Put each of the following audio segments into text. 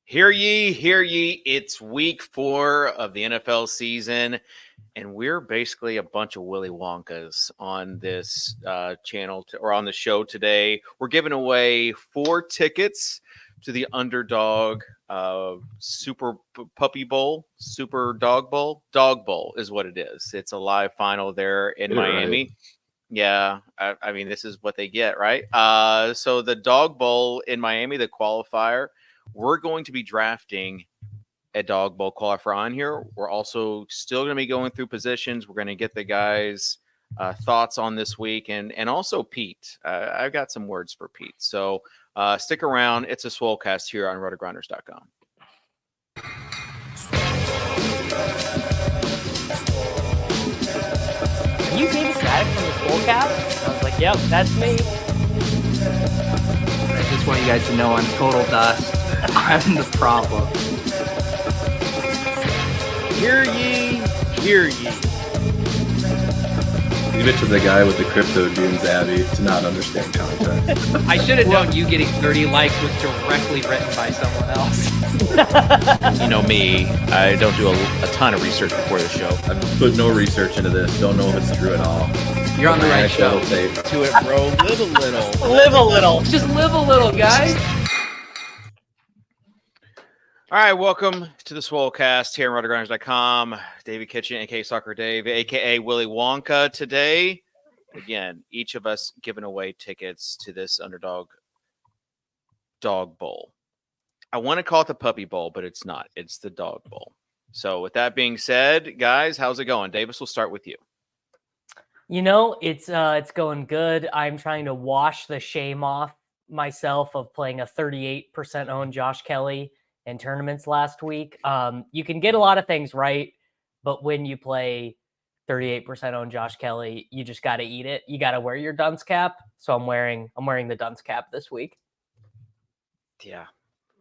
Hear ye, it's week 4 of the NFL season, and we're basically a bunch of Willy Wonkas on this channel or on the show today. We're giving away 4 tickets to the Underdog Super Puppy Bowl, Super Dog Bowl. Dog Bowl is what it is. It's a live final there in Miami. Right. Yeah, I mean, this is what they get, right? So the Dog Bowl in Miami, the qualifier, we're going to be drafting a Dog Bowl qualifier on here. We're also still going to be going through positions. We're going to get the guys' thoughts on this week, and also Pete. I've got some words for Pete. So stick around. It's a Swolecast here on rotogrinders.com. You David Mattek from the Swolecast? I was like, yep, that's me. I just want you guys to know I'm total dust. I'm the problem. Hear ye, hear ye. Leave it to the guy with the crypto dunes, Abby, to not understand context. I should have known you getting 30 likes was directly written by someone else. You know me, I don't do a ton of research before the show. I've put no research into this. Don't know if it's true at all. You're on the right show. To it, bro. Live a little. Live a little. Just live a little, guys. All right, welcome to the Swolecast here on rotogrinders.com. David Kitchen, a.k.a. Soccer Dave, a.k.a. Willy Wonka. Today, again, each of us giving away tickets to this Underdog Dog Bowl. I want to call it the Puppy Bowl, but it's not. It's the Dog Bowl. So with that being said, guys, how's it going? Davis, we'll start with you. You know, it's going good. I'm trying to wash the shame off myself of playing a 38% owned Josh Kelly in tournaments last week. You can get a lot of things right, but when you play 38% owned Josh Kelly, you just got to eat it. You got to wear your dunce cap. So I'm wearing the dunce cap this week. Yeah,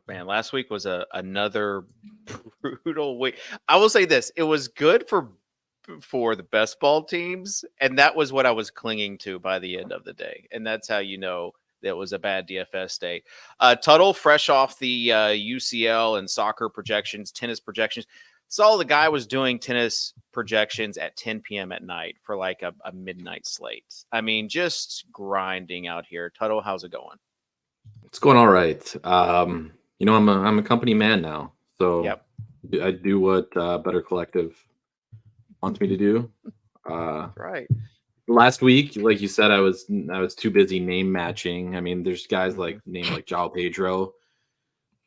man, last week was another brutal week. I will say this. It was good for the best ball teams, and that was what I was clinging to by the end of the day. And that's how you know that was a bad DFS day. Tuttle, fresh off the UCL and soccer projections, tennis projections. Saw the guy was doing tennis projections at 10 p.m. at night for like a midnight slate. I mean, just grinding out here. Tuttle, how's it going? It's going all right. I'm a company man now, so yep. I do what Better Collective wants me to do. Right. Last week, like you said, I was too busy name matching. I mean, there's guys like João Pedro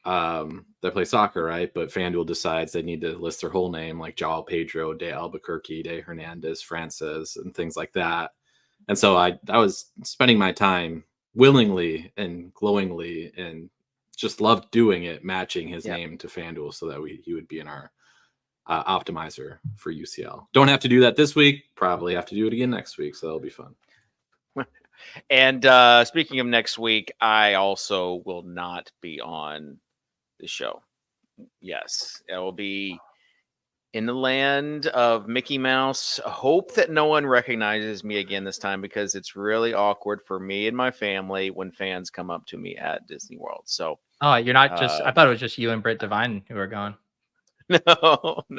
that play soccer, right? But FanDuel decides they need to list their whole name, like João Pedro de Albuquerque, de Hernandez, Francis, and things like that. And so I was spending my time willingly and glowingly and just loved doing it, matching his name to FanDuel so that he would be in our optimizer for UCL. Don't have to do that this week. Probably have to do it again next week. So that'll be fun. And speaking of next week, I also will not be on the show. Yes, it will be in the land of Mickey Mouse. Hope that no one recognizes me again this time, because it's really awkward for me and my family when fans come up to me at Disney World. So, you're not just. I thought it was just you and Britt Devine who are going. No,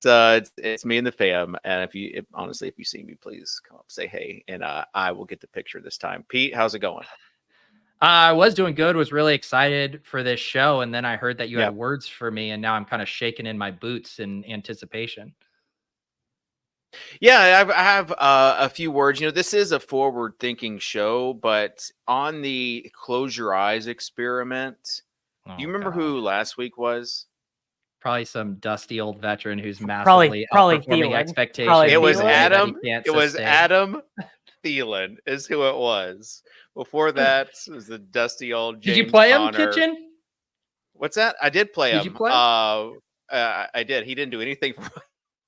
it's me and the fam. And if you see me, please come up, say hey, and I will get the picture this time. Pete, how's it going? I was doing good, was really excited for this show. And then I heard that you had words for me, and now I'm kind of shaking in my boots in anticipation. Yeah, I have a few words. You know, this is a forward-thinking show, but on the close your eyes experiment, do you remember who last week was? Probably some dusty old veteran who's massively outperforming expectations. It was Adam. It was Adam Thielen is who it was. Before that was the dusty old James Did you play Conner. him, Kitchen? What's that? I did play him. Did you play I did. He didn't do anything for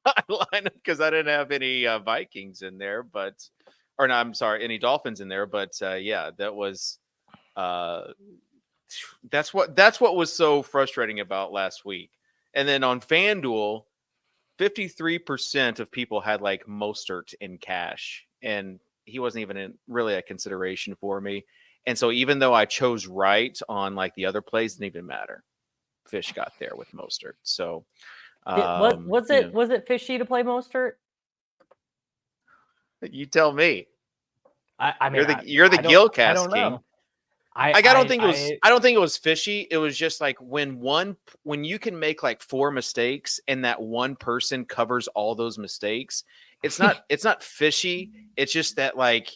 my lineup because I didn't have any Vikings in there, any Dolphins in there. But that was that's what was so frustrating about last week. And then on FanDuel, 53% of people had like Mostert in cash, and he wasn't even really a consideration for me. And so even though I chose right on like the other plays, didn't even matter. Fish got there with Mostert. So Was it fishy to play Mostert? you tell me. I mean, you're the Gilcast king. Know. I don't think it was fishy. It was just like when you can make like 4 mistakes and that one person covers all those mistakes, it's not fishy. It's just that like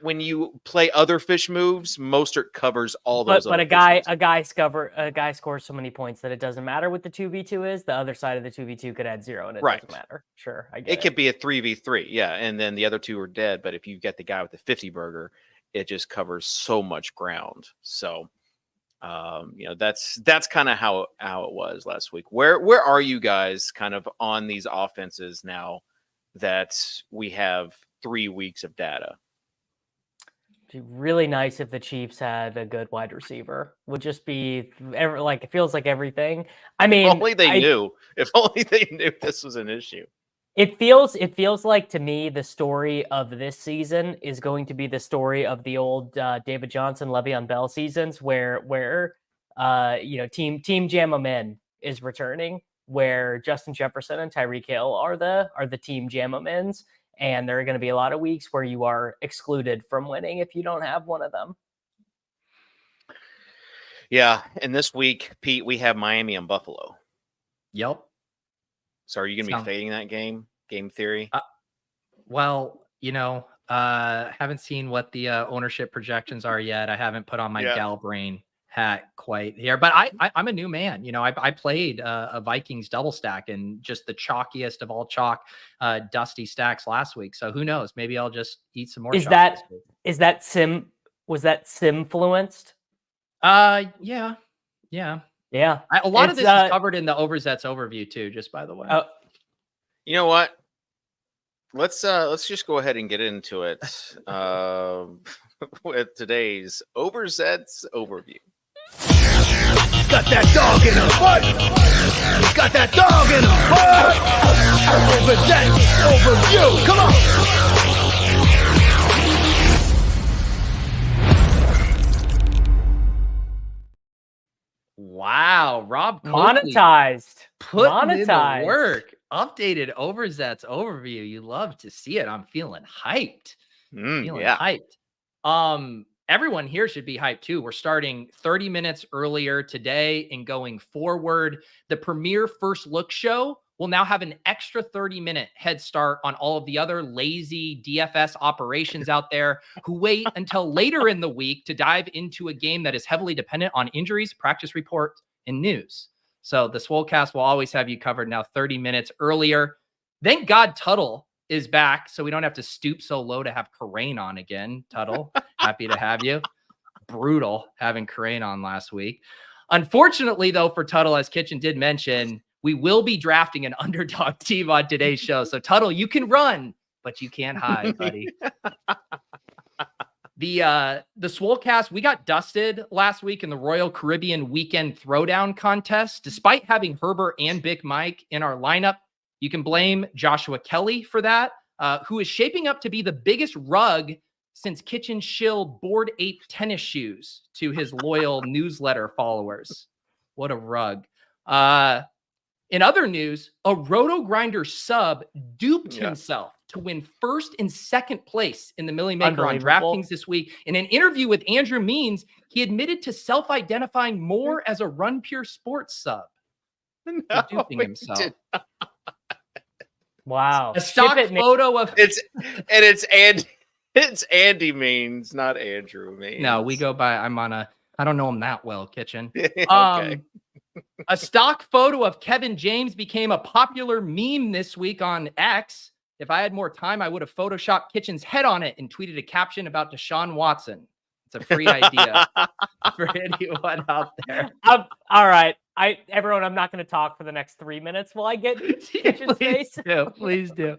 when you play other fish moves, Mostert covers all those. But a guy scores so many points that it doesn't matter what the 2v2 is. The other side of the 2v2 could add 0 and it doesn't matter. Sure, I get it. It could be a 3v3, yeah, and then the other 2 are dead. But if you get the guy with the 50 burger, it just covers so much ground. So, that's kind of how it was last week. Where are you guys kind of on these offenses now that we have 3 weeks of data? It'd be really nice if the Chiefs had a good wide receiver. Would just be it feels like everything. I mean, if only they knew. If only they knew this was an issue. It feels like to me the story of this season is going to be the story of the old David Johnson, Le'Veon Bell seasons, where Team Jam 'em in is returning, where Justin Jefferson and Tyreek Hill are the Team Jam 'em ins. And there are going to be a lot of weeks where you are excluded from winning if you don't have one of them. Yeah. And this week, Pete, we have Miami and Buffalo. Yep. So are you going to be fading that game theory? Haven't seen what the ownership projections are yet. I haven't put on my gal brain hat quite here, but I'm a new man. I played a Vikings double stack and just the chalkiest of all chalk, dusty stacks last week. So who knows? Maybe I'll just eat some more. Was that Simfluenced? Yeah. A lot of this is covered in the Overzet's overview too, just by the way. You know what? Let's just go ahead and get into it with today's Overzet's overview. Got that dog in a butt. Got that dog in a butt. Overzet overview. Come on. Wow, Rob monetized. Putting in the work. Updated Overzet's overview. You love to see it. I'm feeling hyped. Hyped. Everyone here should be hyped too. We're starting 30 minutes earlier today and going forward. The premier first look show will now have an extra 30-minute head start on all of the other lazy DFS operations out there who wait until later in the week to dive into a game that is heavily dependent on injuries, practice reports, and news. So the Swolecast will always have you covered now 30 minutes earlier. Thank God Tuttle is back, so we don't have to stoop so low to have Karain on again. Tuttle, happy to have you. Brutal having Karain on last week. Unfortunately, though, for Tuttle, as Kitchen did mention, we will be drafting an underdog team on today's show. So Tuttle, you can run, but you can't hide, buddy. The Swolecast, we got dusted last week in the Royal Caribbean Weekend Throwdown Contest. Despite having Herbert and Big Mike in our lineup, you can blame Joshua Kelly for that, who is shaping up to be the biggest rug since Kitchen Shill Bored Ape tennis shoes to his loyal newsletter followers. What a rug. In other news, a Roto Grinder sub duped himself to win first and second place in the Millie Maker on DraftKings this week. In an interview with Andrew Means, he admitted to self-identifying more as a Run Pure Sports sub. Duping himself. Wow. A stock photo of it's Andy Means, not Andrew Means. No, we go by I don't know him that well, Kitchen. Okay. A stock photo of Kevin James became a popular meme this week on X. If I had more time, I would have photoshopped Kitchen's head on it and tweeted a caption about Deshaun Watson. It's a free idea for anyone out there. All right. Everyone, I'm not going to talk for the next 3 minutes while I get Kitchen's face. Please do.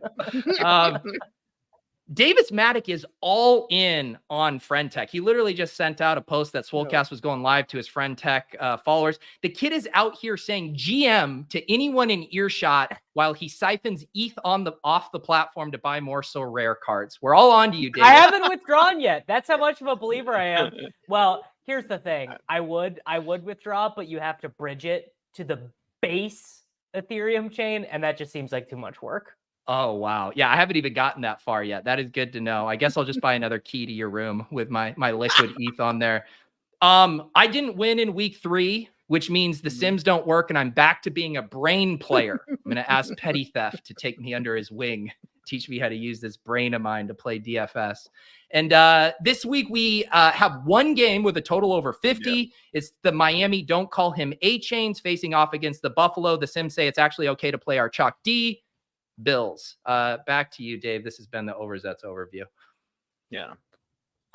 Davis Mattek is all in on Friend Tech. He literally just sent out a post that Swolecast was going live to his Friend Tech followers. The kid is out here saying GM to anyone in earshot while he siphons ETH off the platform to buy more so rare cards. We're all on to you, Davis. I haven't withdrawn yet. That's how much of a believer I am. Well, here's the thing. I would withdraw, but you have to bridge it to the base Ethereum chain, and that just seems like too much work. Oh, wow. Yeah, I haven't even gotten that far yet. That is good to know. I guess I'll just buy another key to your room with my liquid ETH on there. I didn't win in week 3, which means the Sims don't work, and I'm back to being a brain player. I'm going to ask Petty Theft to take me under his wing, teach me how to use this brain of mine to play DFS. And this week we have one game with a total over 50. Yeah. It's the Miami Don't Call Him A-Chains facing off against the Buffalo. The Sims say it's actually okay to play our Chalk D Bills. Back to you, Dave. This has been the Overzet's overview. Yeah.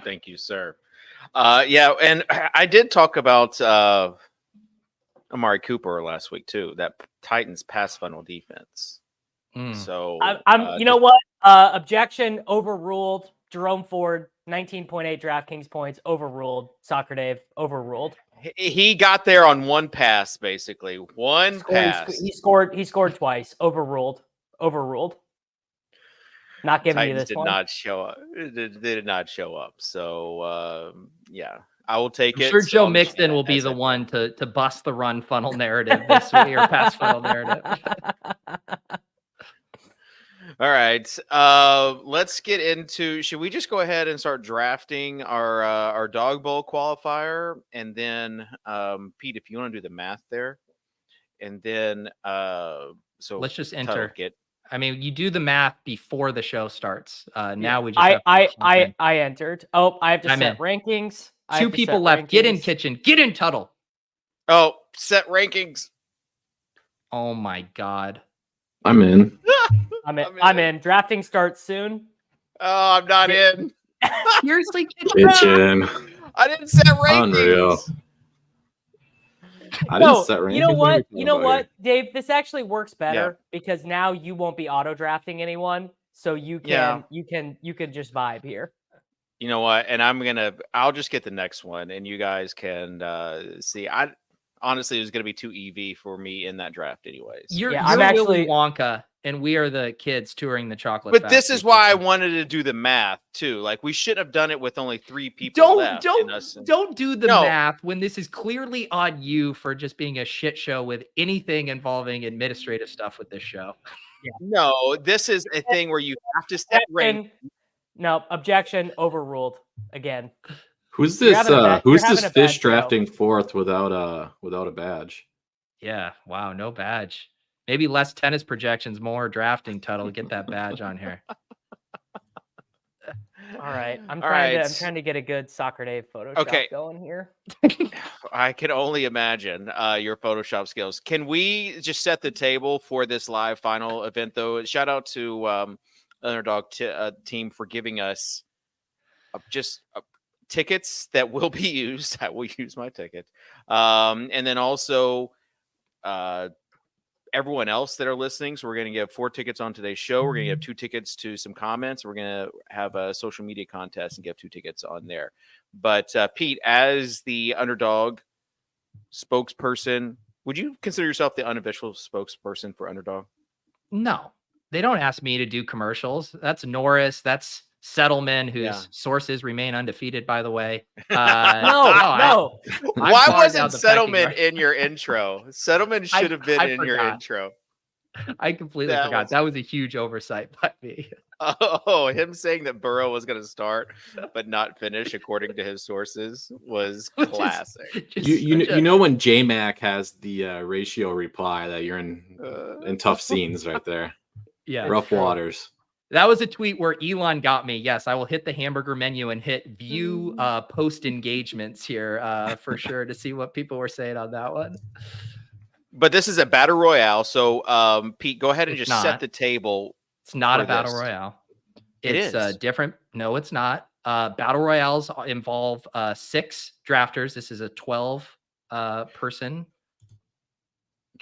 Thank you, sir. Yeah, and I did talk about Amari Cooper last week too. That Titans pass funnel defense. So I'm you know what? Objection overruled. Jerome Ford, 19.8 DraftKings points, overruled. Soccer Dave, overruled. He got there on one pass, basically. One pass. He scored twice. Overruled. Not giving you this did one. Not show up. They did not show up. So yeah, I will take I'm it. sure Joe Mixon will be the one to bust the run funnel narrative this week, or pass funnel narrative. All right. Let's get into. Should we just go ahead and start drafting our dog bowl qualifier, and then Pete, if you want to do the math there, and then so let's just enter. Get. I mean, you do the math before the show starts. Now we just I entered. Oh, I have to set rankings. 2 people left. Get in, Kitchen. Get in, Tuttle. Oh, set rankings. Oh my God. I'm in. I'm in. Drafting starts soon. Oh, I'm not in. Seriously, Kitchen. I didn't set rankings. Unreal. I didn't set rankings. You know what, Dave? This actually works better because now you won't be auto drafting anyone, so you can just vibe here. You know what? And I'll just get the next one, and you guys can see. Honestly, it was going to be too EV for me in that draft, anyways. You're actually Wonka, and we are the kids touring the chocolate. But this is why I wanted to do the math too. Like, we shouldn't have done it with only 3 people left. Don't do the math when this is clearly on you for just being a shit show with anything involving administrative stuff with this show. Yeah. No, this is a thing where you have to set rank. No, objection overruled again. Who's this? Who's this fish drafting 4th without a badge? Yeah, wow, no badge. Maybe less tennis projections, more drafting. Tuttle, get that badge on here. All right, I'm trying to get a good Soccer Dave Photoshop going here. I can only imagine your Photoshop skills. Can we just set the table for this live final event, though? Shout out to Underdog team for giving us tickets that will be used. I will use my ticket. And then also everyone else that are listening. So we're going to give 4 tickets on today's show. We're going to give 2 tickets to some comments. We're going to have a social media contest and give 2 tickets on there. But Pete, as the Underdog spokesperson, would you consider yourself the unofficial spokesperson for Underdog? No, they don't ask me to do commercials. That's Norris. That's Settlement, whose sources remain undefeated, by the way. No. Why wasn't Settlement in your intro? Settlement should have been in your intro. I completely forgot. That was a huge oversight by me. Oh, him saying that Burrow was going to start but not finish, according to his sources, was classic. You know when J-Mac has the ratio reply that you're in tough scenes right there. Yeah, rough waters. That was a tweet where Elon got me. Yes, I will hit the hamburger menu and hit view post engagements here for sure to see what people were saying on that one. But this is a battle royale, so Pete, go ahead and set the table. It's not a battle royale. It's different. No, it's not. Battle royales involve 6 drafters. This is a 12 person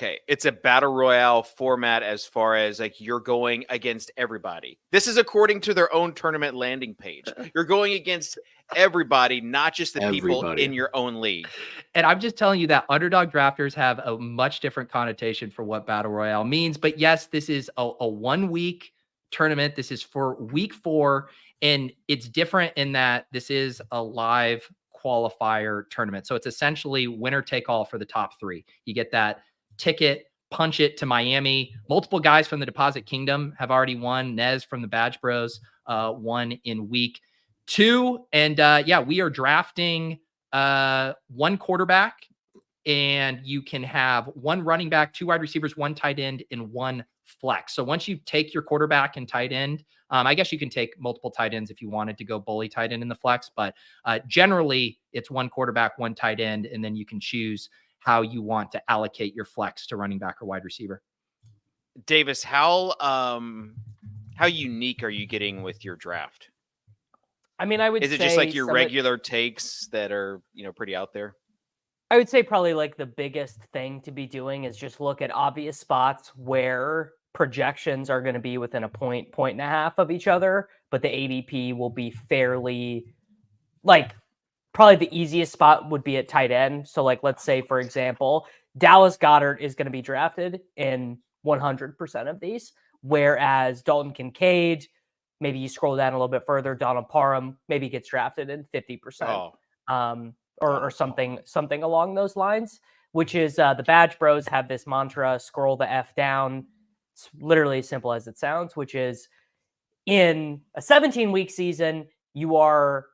Okay, it's a battle royale format as far as like you're going against everybody. This is according to their own tournament landing page. You're going against everybody, not just the people Everybody. in your own league. And I'm just telling you that underdog drafters have a much different connotation for what battle royale means. But yes, this is a 1 week tournament. This is for week 4. And it's different in that this is a live qualifier tournament. So it's essentially winner take all for the top 3. You get that ticket, punch it to Miami. Multiple guys from the Deposit Kingdom have already won. Nez from the Badge Bros won in week 2. And yeah, we are drafting 1 quarterback, and you can have 1 running back, 2 wide receivers, 1 tight end, and 1 flex. So once you take your quarterback and tight end, I guess you can take multiple tight ends if you wanted to go bully tight end in the flex, but generally it's 1 quarterback, 1 tight end, and then you can choose how you want to allocate your flex to running back or wide receiver. Davis, how unique are you getting with your draft? I mean, I would say, is it just like your regular takes that are, pretty out there? I would say probably like the biggest thing to be doing is just look at obvious spots where projections are going to be within a point and a half of each other, but the ADP will be fairly, like, probably the easiest spot would be at tight end. So like, let's say, for example, Dallas Goedert is going to be drafted in 100% of these, whereas Dalton Kincaid, maybe you scroll down a little bit further, Donald Parham maybe gets drafted in 50%, or something along those lines, which is the Badge Bros have this mantra, scroll the F down. It's literally as simple as it sounds, which is in a 17-week season, you are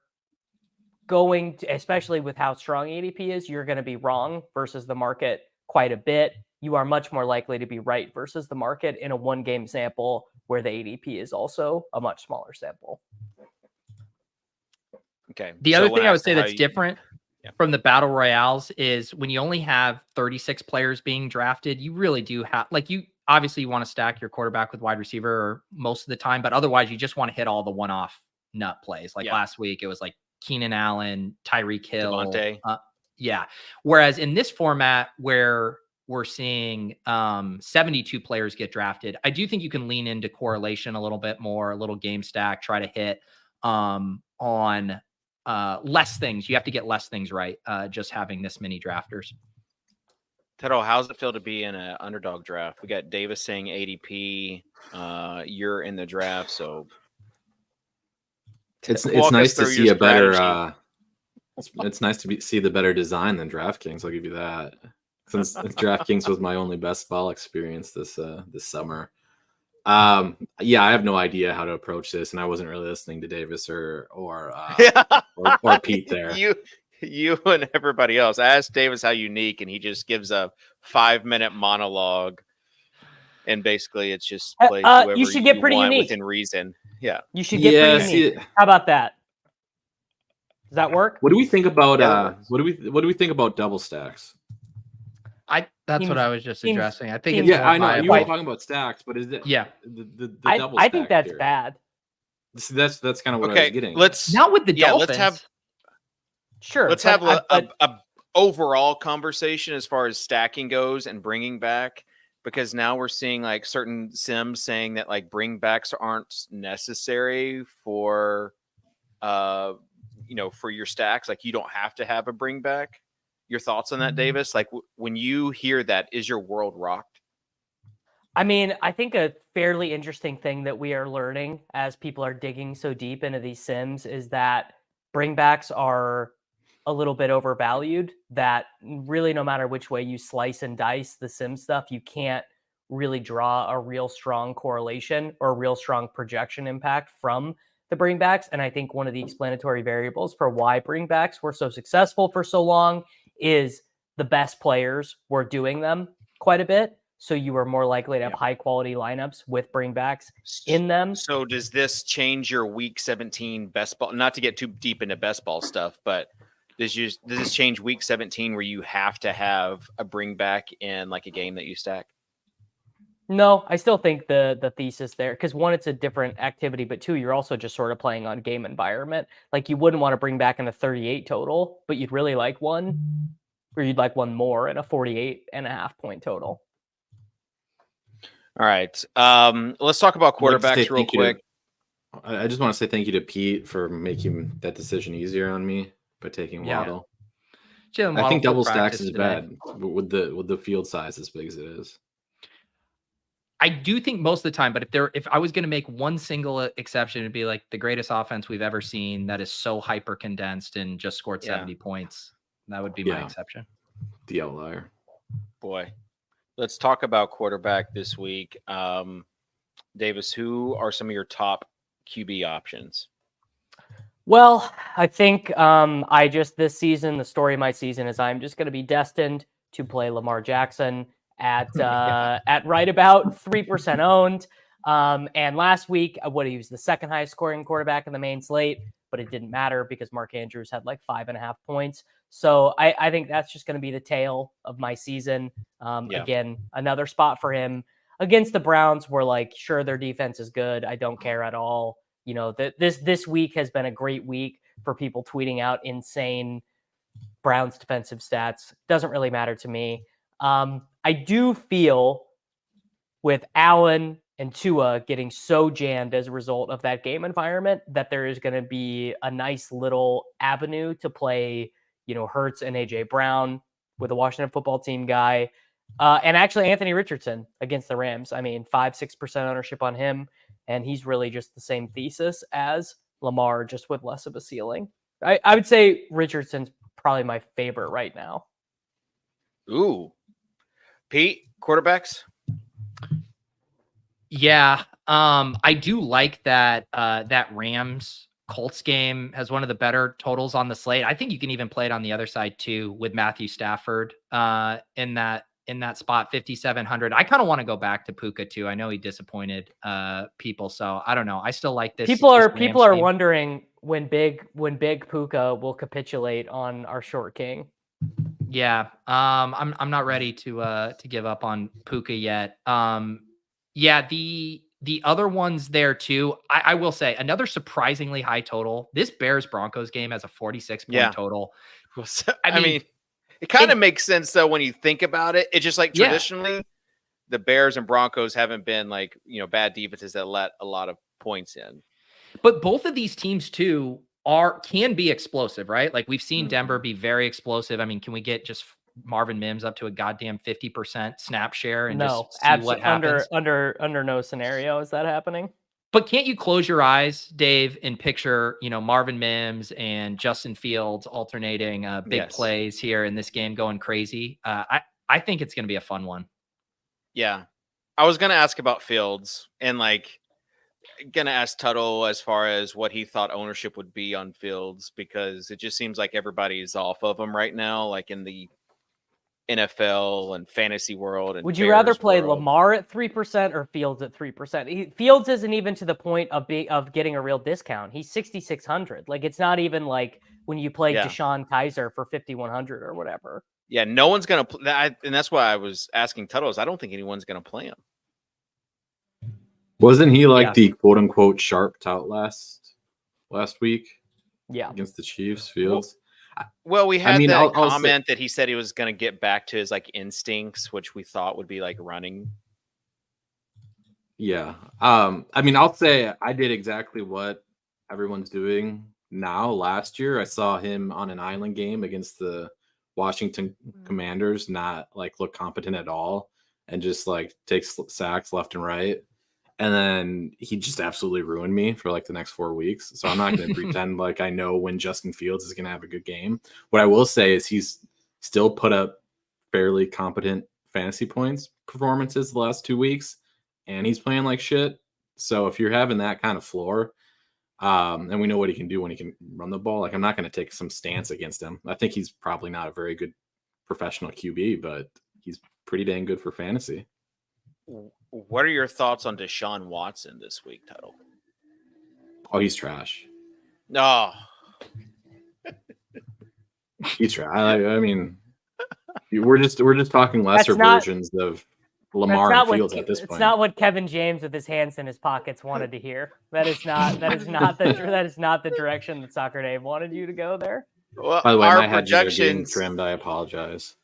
going to, especially with how strong ADP is, you're going to be wrong versus the market quite a bit. You are much more likely to be right versus the market in a 1-game sample where the ADP is also a much smaller sample. Okay. The other thing I would say that's different from the battle royales is when you only have 36 players being drafted, you really do have, like, you obviously want to stack your quarterback with wide receiver most of the time, but otherwise you just want to hit all the one-off nut plays. Like last week, it was like Keenan Allen, Tyreek Hill. Devontae. Yeah. Whereas in this format where we're seeing 72 players get drafted, I do think you can lean into correlation a little bit more, a little game stack, try to hit on less things. You have to get less things right, just having this many drafters. Teddo, how's it feel to be in an underdog draft? We got Davis saying ADP. You're in the draft, so it's nice to see a better. It's nice to see the better design than DraftKings. I'll give you that. Since DraftKings was my only best ball experience this summer. Yeah, I have no idea how to approach this, and I wasn't really listening to Davis or Pete there. You and everybody else. I asked Davis how unique, and he just gives a 5-minute monologue, and basically it's just play whoever you should get pretty unique within reason. Yeah, you should get pretty unique. How about that? Does that work? What do we think about what do we think about double stacks? That's what I was just addressing. I think it's I know you were talking about stacks, but is it the double I think that's here? bad. That's kind of what I was getting. Not with the Dolphins. Let's have a overall conversation as far as stacking goes and bringing back, because now we're seeing like certain sims saying that like bring backs aren't necessary for for your stacks. Like you don't have to have a bring back. Your thoughts on that, Davis? Like when you hear that, is your world rocked? I mean, I think a fairly interesting thing that we are learning as people are digging so deep into these sims is that bringbacks are a little bit overvalued, that really no matter which way you slice and dice the sim stuff, you can't really draw a real strong correlation or a real strong projection impact from the bringbacks. And I think one of the explanatory variables for why bringbacks were so successful for so long is the best players were doing them quite a bit. So you were more likely to have high quality lineups with bringbacks in them. So does this change your week 17 best ball? Not to get too deep into best ball stuff, but does this change week 17 where you have to have a bring back in like a game that you stack? No, I still think the thesis there, because 1, it's a different activity, but 2, you're also just sort of playing on game environment. Like you wouldn't want to bring back in a 38 total, but you'd really like one, or you'd like one more in a 48.5 point total. All right. Let's talk about quarterbacks real quick. I just want to say thank you to Pete for making that decision easier on me by taking Waddle. I think double stacks is bad with the field size as big as it is. I do think most of the time, but if I was going to make one single exception, it'd be like the greatest offense we've ever seen that is so hyper condensed and just scored 70 points. That would be my exception. The outlier. Boy, let's talk about quarterback this week. Davis, who are some of your top QB options? Well, I think this season, the story of my season is I'm just going to be destined to play Lamar Jackson at right about 3% owned. And last week, he was the second highest scoring quarterback in the main slate, but it didn't matter because Mark Andrews had like 5.5 points. So I think that's just going to be the tail of my season. Again, another spot for him against the Browns where like, sure, their defense is good. I don't care at all. You know, this week has been a great week for people tweeting out insane Browns defensive stats. Doesn't really matter to me. I do feel with Allen and Tua getting so jammed as a result of that game environment that there is going to be a nice little avenue to play, Hurts and AJ Brown with a Washington football team guy. And actually Anthony Richardson against the Rams. I mean, 5-6% ownership on him. And he's really just the same thesis as Lamar, just with less of a ceiling. I would say Richardson's probably my favorite right now. Ooh. Pete, quarterbacks? Yeah. I do like that that Rams Colts game has one of the better totals on the slate. I think you can even play it on the other side too with Matthew Stafford in that spot, 5,700. I kind of want to go back to Puka too. I know he disappointed people, so I don't know. I still like this. People are wondering when big Puka will capitulate on our short king. Yeah, I'm not ready to give up on Puka yet. Yeah, the other ones there too. I will say another surprisingly high total. This Bears Broncos game has a 46 point total. I mean, it kind of makes sense though when you think about it. It's just like traditionally, the Bears and Broncos haven't been like bad defenses that let a lot of points in. But both of these teams too can be explosive, right? Like we've seen Denver be very explosive. I mean, can we get just Marvin Mims up to a goddamn 50% snap share and just see what happens? Under no scenario is that happening. But can't you close your eyes, Dave, and picture, Marvin Mims and Justin Fields alternating big plays here in this game going crazy? I think it's going to be a fun one. Yeah. I was going to ask about Fields and going to ask Tuttle as far as what he thought ownership would be on Fields, because it just seems like everybody's off of him right now, like in the NFL and fantasy world. And would you rather play Lamar at 3% or Fields at 3%? Fields isn't even to the point of getting a real discount. He's 6,600. Like it's not even like when you play Deshaun Kaiser for 5,100 or whatever. Yeah, no one's gonna play that, and that's why I was asking Tuttles. I don't think anyone's gonna play him. Wasn't he the quote unquote sharp tout last week? Yeah, against the Chiefs, Fields. Well, we had that comment that he said he was going to get back to his instincts, which we thought would be running. Yeah. I'll say I did exactly what everyone's doing now. Last year, I saw him on an island game against the Washington Commanders, not look competent at all and just takes sacks left and right. And then he just absolutely ruined me for the next 4 weeks. So I'm not going to pretend I know when Justin Fields is going to have a good game. What I will say is he's still put up fairly competent fantasy points performances the last 2 weeks, and he's playing like shit. So if you're having that kind of floor, and we know what he can do when he can run the ball, I'm not going to take some stance against him. I think he's probably not a very good professional QB, but he's pretty dang good for fantasy. What are your thoughts on Deshaun Watson this week, Tuttle? Oh, he's trash. No. He's trash. I mean, we're just talking lesser versions of Lamar and Fields at this point. It's not what Kevin James with his hands in his pockets wanted to hear. That is not the direction that Soccer Dave wanted you to go there. Well, by the way, our my projections trimmed. I apologize.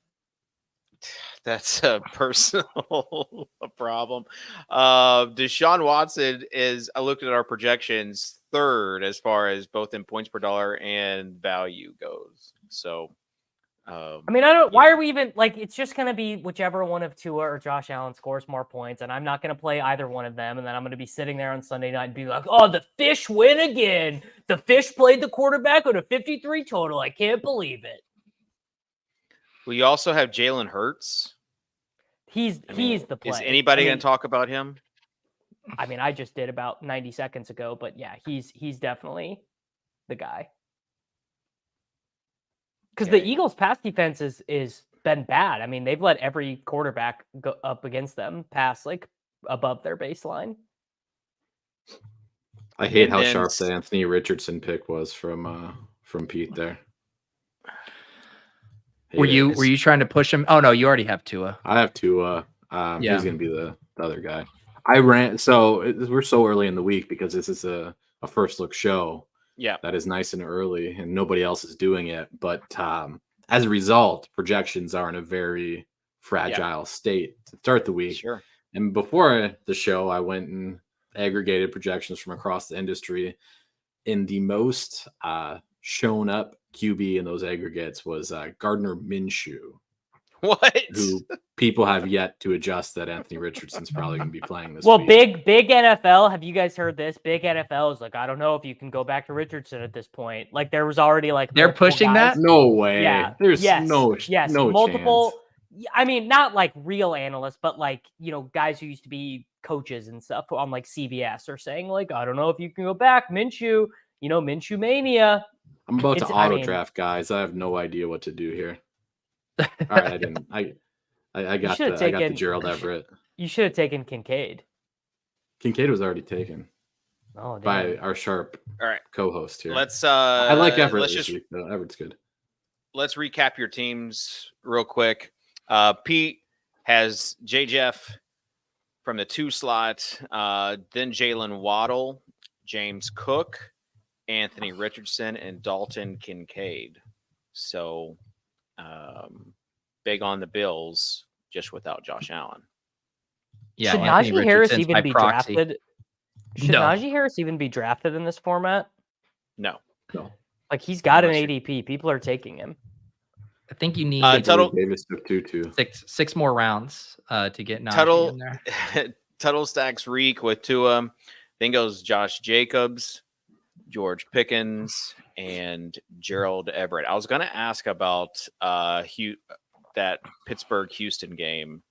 that's a personal problem. Deshaun Watson is, I looked at our projections, third as far as both in points per dollar and value goes. So, I mean, why are we even like? It's just going to be whichever one of Tua or Josh Allen scores more points, and I'm not going to play either one of them. And then I'm going to be sitting there on Sunday night and be like, "Oh, the Fish win again. The Fish played the quarterback with a 53 total. I can't believe it." Well, you also have Jalen Hurts. He's the play. Is anybody going to talk about him? I mean, I just did about 90 seconds ago, but yeah, he's definitely the guy. Because the Eagles' pass defense is been bad. I mean, they've let every quarterback go up against them pass like above their baseline. I hate how sharp the Anthony Richardson pick was from Pete there. Were you trying to push him? Oh no, you already have Tua. I have Tua. He's gonna be the other guy. We're so early in the week because this is a first look show. Yeah, that is nice and early, and nobody else is doing it. But as a result, projections are in a very fragile state to start the week. Sure. And before the show, I went and aggregated projections from across the industry. And the most shown up QB in those aggregates was Gardner Minshew. What? Who people have yet to adjust that Anthony Richardson's probably going to be playing this week. Well, big NFL. Have you guys heard this? Big NFL is like, I don't know if you can go back to Richardson at this point. Like there was already like they're pushing guys. that. No way. Yeah. There's no multiple. Chance. I mean, not like real analysts, but like guys who used to be coaches and stuff on like CBS are saying like, I don't know if you can go back. Minshew, Minshew mania. I'm about to auto draft guys. I have no idea what to do here. All right, I didn't. I got the Gerald Everett. You should have taken Kincaid. Kincaid was already taken. Oh, damn. By our sharp co-host here. Let's I like Everett this week, though. Everett's good. Let's recap your teams real quick. Pete has J. Jeff from the 2 slot, then Jalen Waddle, James Cook, Anthony Richardson, and Dalton Kincaid. So big on the Bills, just without Josh Allen. Yeah, should Najee Harris even be drafted? Should Najee Harris even be drafted in this format? No. Like he's got an ADP. People are taking him. I think you need Davis took 2 six more rounds to get Najee in there. Tuttle stacks Reek with Tua. Then goes Josh Jacobs, George Pickens, and Gerald Everett. I was going to ask about that Pittsburgh-Houston game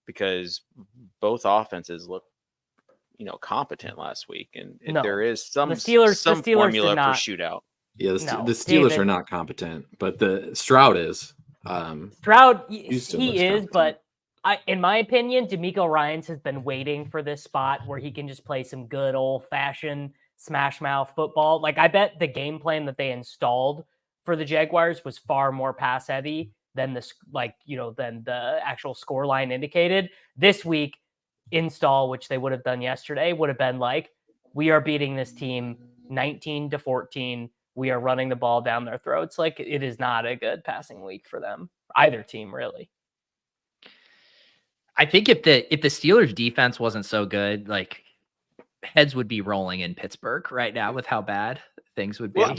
because both offenses look, competent last week, and there is some formula for shootout. Yeah, the Steelers are not competent, but the Stroud is. Stroud, he is, but in my opinion, DeMeco Ryans has been waiting for this spot where he can just play some good old-fashioned smash mouth football. Like I bet the game plan that they installed for the Jaguars was far more pass heavy than than the actual score line indicated. This week install, which they would have done yesterday, would have been like, we are beating this team 19-14. We are running the ball down their throats. Like it is not a good passing week for them, either team really. I think if the Steelers defense wasn't so good, like heads would be rolling in Pittsburgh right now with how bad things would be. Well,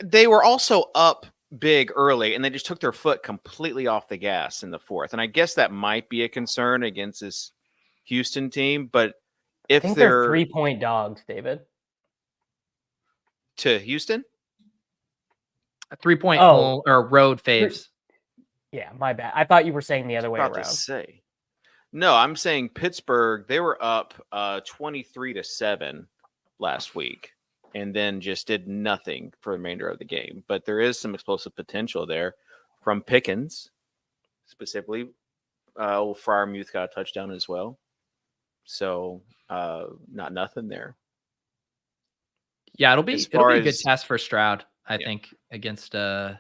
they were also up big early, and they just took their foot completely off the gas in the fourth. And I guess that might be a concern against this Houston team. But if I think they're 3-point dogs, David. To Houston? A 3-point home or road faves. Yeah, my bad. I thought you were saying the other way around. To say. No, I'm saying Pittsburgh, they were up 23-7 last week and then just did nothing for the remainder of the game. But there is some explosive potential there from Pickens, specifically. Freiermuth got a touchdown as well. So not nothing there. Yeah, it'll be a good test for Stroud, I think, against a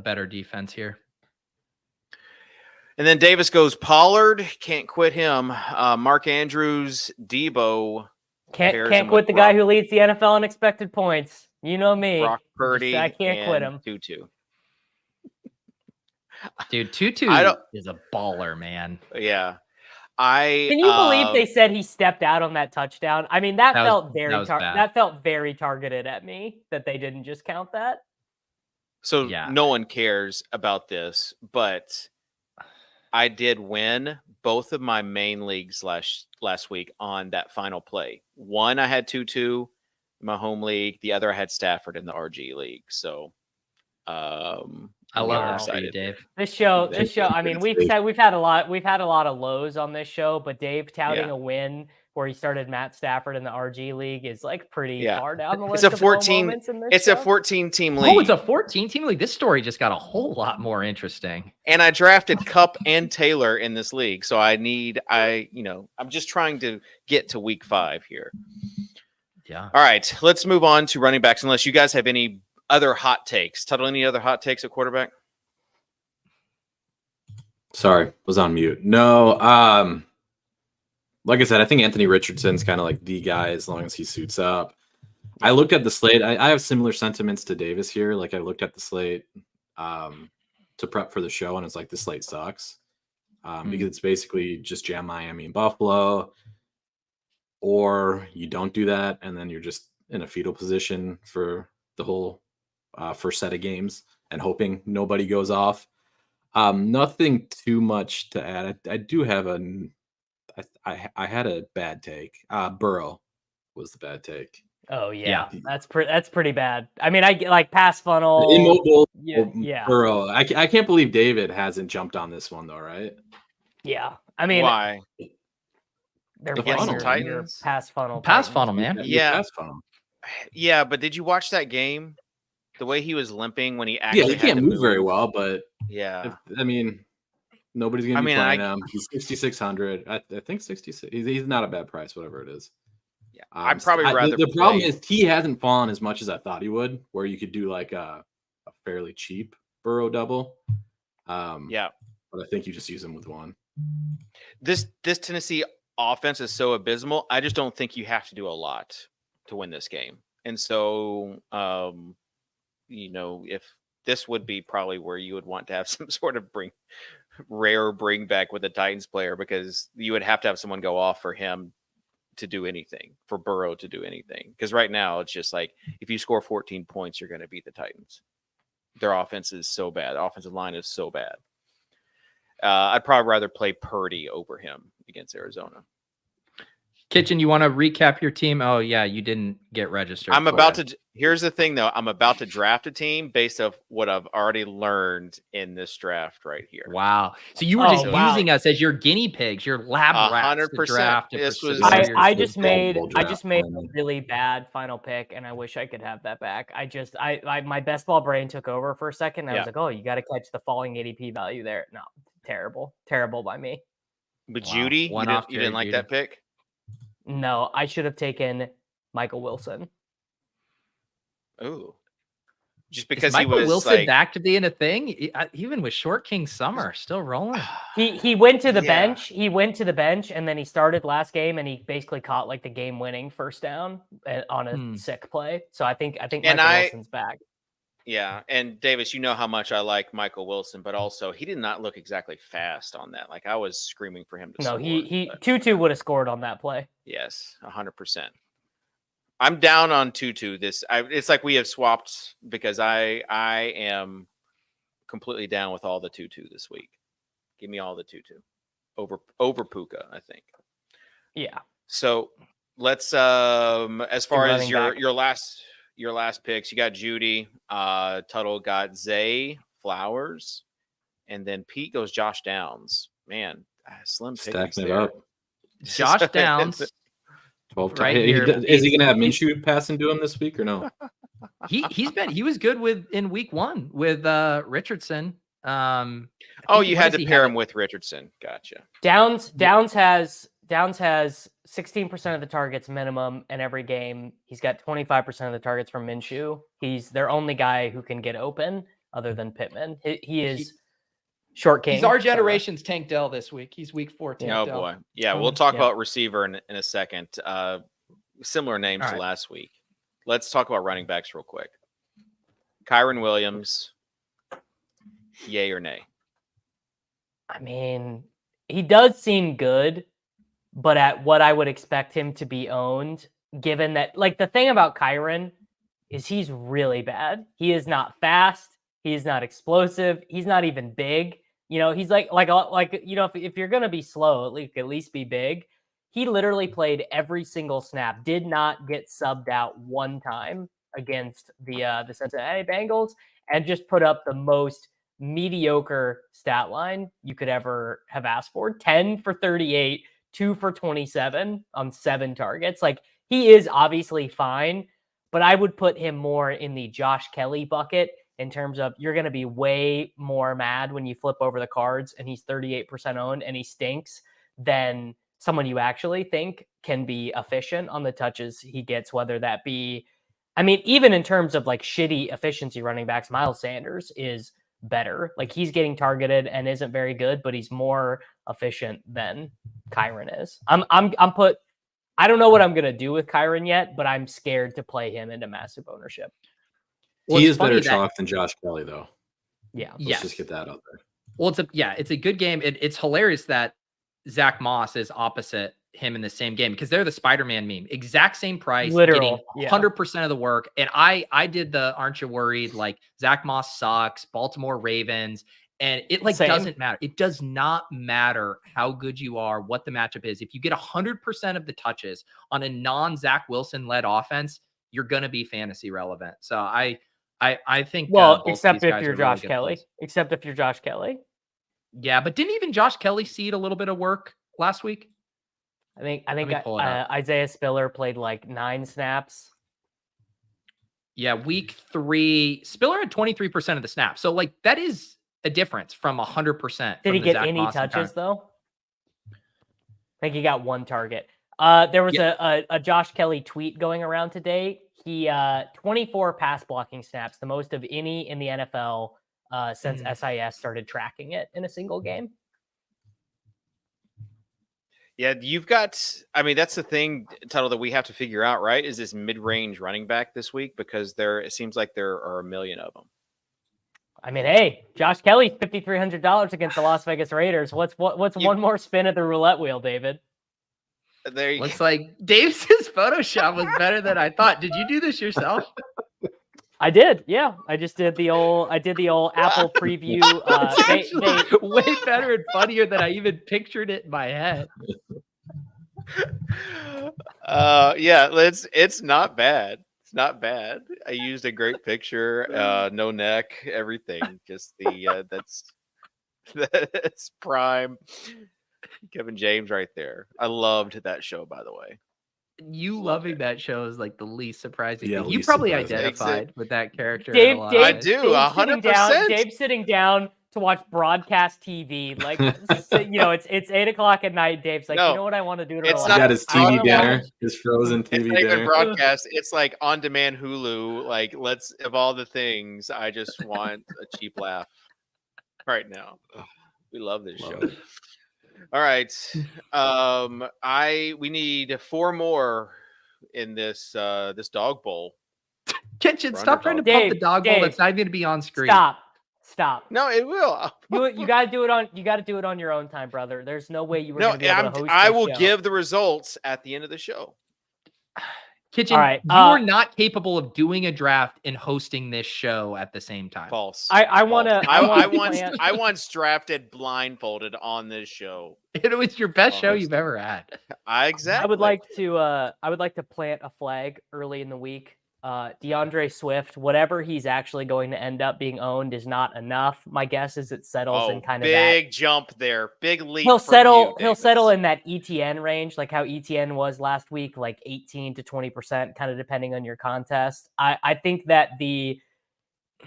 better defense here. And then Davis goes Pollard. Can't quit him. Mark Andrews, Debo. Can't quit the guy who leads the NFL in expected points. You know me. Brock Purdy. I can't quit him. Tutu. Dude, Tutu I don't- is a baller, man. Yeah. Can you believe they said he stepped out on that touchdown? I mean, that felt very targeted at me that they didn't just count that. So Yeah. no one cares about this, but I did win both of my main leagues last week on that final play. One I had 2-2 in my home league. The other I had Stafford in the RG league. So I love that for excited. you, Dave. This show. I mean, we've had a lot of lows on this show, but Dave touting a win where he started Matt Stafford in the RG league is like pretty far down the list. It's a of low 14. moments in this It's show. a 14-team league. Oh, it's a 14-team league. This story just got a whole lot more interesting. And I drafted Cup and Taylor in this league, so I'm just trying to get to week 5 here. Yeah. All right, let's move on to running backs. Unless you guys have any other hot takes. Tuttle, any other hot takes at quarterback? Sorry, was on mute. No, like I said, I think Anthony Richardson's kind of like the guy as long as he suits up. I looked at the slate. I have similar sentiments to Davis here. Like I looked at the slate to prep for the show, and it's like the slate sucks because it's basically just jam Miami and Buffalo, or you don't do that, and then you're just in a fetal position for the whole first set of games and hoping nobody goes off. Nothing too much to add. I do have I had a bad take. Burrow was the bad take. Oh yeah. That's pretty bad. I mean, I like pass funnel. Immobile. Yeah. Burrow. I can't believe David hasn't jumped on this one though, right? Yeah. I mean, why? They're The playing funnel. your Titans? pass funnel. Pass Titans. funnel, man. Yeah. Pass funnel. Yeah, but did you watch that game? The way he was limping when he actually Yeah, he had can't to move very well, but Yeah. nobody's gonna be I playing him. He's 6,600. I think 66. He's not a bad price, whatever it is. Yeah, I'd probably rather. The problem is he hasn't fallen as much as I thought he would. Where you could do like a fairly cheap Burrow double. Yeah, but I think you just use him with one. This Tennessee offense is so abysmal. I just don't think you have to do a lot to win this game. And so, if this would be probably where you would want to have some sort of bring back with a Titans player, because you would have to have someone go off for him to do anything, for Burrow to do anything. Because right now it's just like, if you score 14 points, you're going to beat the Titans. Their offense is so bad. The offensive line is so bad. I'd probably rather play Purdy over him against Arizona. Kitchen, you want to recap your team? Oh, yeah, you didn't get registered. Here's the thing, though. I'm about to draft a team based off what I've already learned in this draft right here. Wow. So you were just using us as your guinea pigs, your lab rats to draft. I just made a really bad final pick, and I wish I could have that back. My best ball brain took over for a second. And I was like, oh, you got to catch the falling ADP value there. No, terrible by me. But Judy, you didn't like that pick? No, I should have taken Michael Wilson. Oh, just because Michael he was Wilson back to being a thing, even with Short King Summer still rolling. He went to the bench. He went to the bench, and then he started last game, and he basically caught like the game-winning first down on a sick play. So I think Michael Wilson's back. Yeah, and Davis, you know how much I like Michael Wilson, but also he did not look exactly fast on that. Like I was screaming for him to score. No, Tutu would have scored on that play. Yes, 100%. I'm down on Tutu. It's like we have swapped, because I am completely down with all the Tutu this week. Give me all the Tutu over Puka, I think. Yeah. So let's as far as your last picks, you got Judy, Tuttle got Zay Flowers, and then Pete goes Josh Downs. Man, slim pickings Stacking it there. up. Josh Downs. 12 right times. here. Is he going to have Minshew passing to him this week or no? He was good in week 1 with Richardson. You had to pair him with Richardson. Gotcha. Downs has 16% of the targets minimum in every game. He's got 25% of the targets from Minshew. He's their only guy who can get open other than Pittman. He is Short King. He's our generation's Tank Dell this week. He's week 4 Tank Dell. Oh boy. Yeah, we'll talk about receiver in a second. Similar names to last week. Let's talk about running backs real quick. Kyron Williams, yay or nay? I mean, he does seem good, but at what I would expect him to be owned, given that, like, the thing about Kyron is he's really bad. He is not fast. He's not explosive. He's not even big. He's like if you're gonna be slow, at least be big. He literally played every single snap. Did not get subbed out one time against the Cincinnati Bengals, and just put up the most mediocre stat line you could ever have asked for. 10 for 38, 2 for 27 on 7 targets. Like, he is obviously fine, but I would put him more in the Josh Kelly bucket in terms of you're going to be way more mad when you flip over the cards and he's 38% owned and he stinks than someone you actually think can be efficient on the touches he gets, whether that be, I mean, even in terms of like shitty efficiency running backs, Miles Sanders is better. Like, he's getting targeted and isn't very good, but he's more efficient than Kyron is. I don't know what I'm going to do with Kyron yet, but I'm scared to play him into massive ownership. Well, he it's is better funny that- chalk than Josh Kelly, though. Yeah. Let's just get that out there. Well, it's a good game. It's hilarious that Zach Moss is opposite him in the same game because they're the Spider-Man meme. Exact same price, getting 100% of the work. And I did the aren't you worried? Like, Zach Moss sucks, Baltimore Ravens. And it doesn't matter. It does not matter how good you are, what the matchup is. If you get 100% of the touches on a non-Zach Wilson-led offense, you're going to be fantasy relevant. So I think except if you're Josh Kelly. Except if you're Josh Kelly. Yeah, but didn't even Josh Kelly see a little bit of work last week? I think Isaiah Spiller played like 9 snaps. Yeah, week 3, Spiller had 23% of the snaps. So like that is a difference from 100%. Did he get any touches though? I think he got 1 target. There was a Josh Kelly tweet going around today. He 24 pass blocking snaps, the most of any in the NFL since SIS started tracking it in a single game. Yeah, you've got, I mean, that's the thing, Tuttle, that we have to figure out, right? Is this mid-range running back this week? Because it seems like there are a million of them. I mean, hey, Josh Kelly, $5,300 against the Las Vegas Raiders. What's one more spin at the roulette wheel, David? There you Looks like Davis's Photoshop was better than I thought. Did you do this yourself? I did, yeah. I did the old Apple preview. Way better and funnier than I even pictured it in my head. Yeah, it's not bad. It's not bad. I used a great picture, no neck, everything. Just that's prime Kevin James right there. I loved that show, by the way. You loving that show is like the least surprising thing. You least probably surprising. identified with that character. I do, 100%. Dave's sitting down to watch broadcast TV. Like, it's 8:00 at night. Dave's like, you know what I want to do to relax? He got his TV dinner, his frozen TV it's not dinner. even broadcast. It's like on-demand Hulu. Like, of all the things, I just want a cheap laugh right now. We love this show. All right. We need 4 more in this dog bowl. Kitchen, stop trying to pump the dog bowl. That's not even going to be on screen. Stop. No, it will. You got to do it on your own time, brother. There's no way you were going to be able to host I will show. give the results at the end of the show. Kitchen, right, you are not capable of doing a draft and hosting this show at the same time. False. I once drafted blindfolded on this show. It was your best show you've ever had. Exactly. I would like to plant a flag early in the week. DeAndre Swift, whatever he's actually going to end up being owned is not enough. My guess is it settles in kind of big jump there, big leap. He'll settle in that ETN range, like how ETN was last week, like 18 to 20%, kind of depending on your contest. I think that if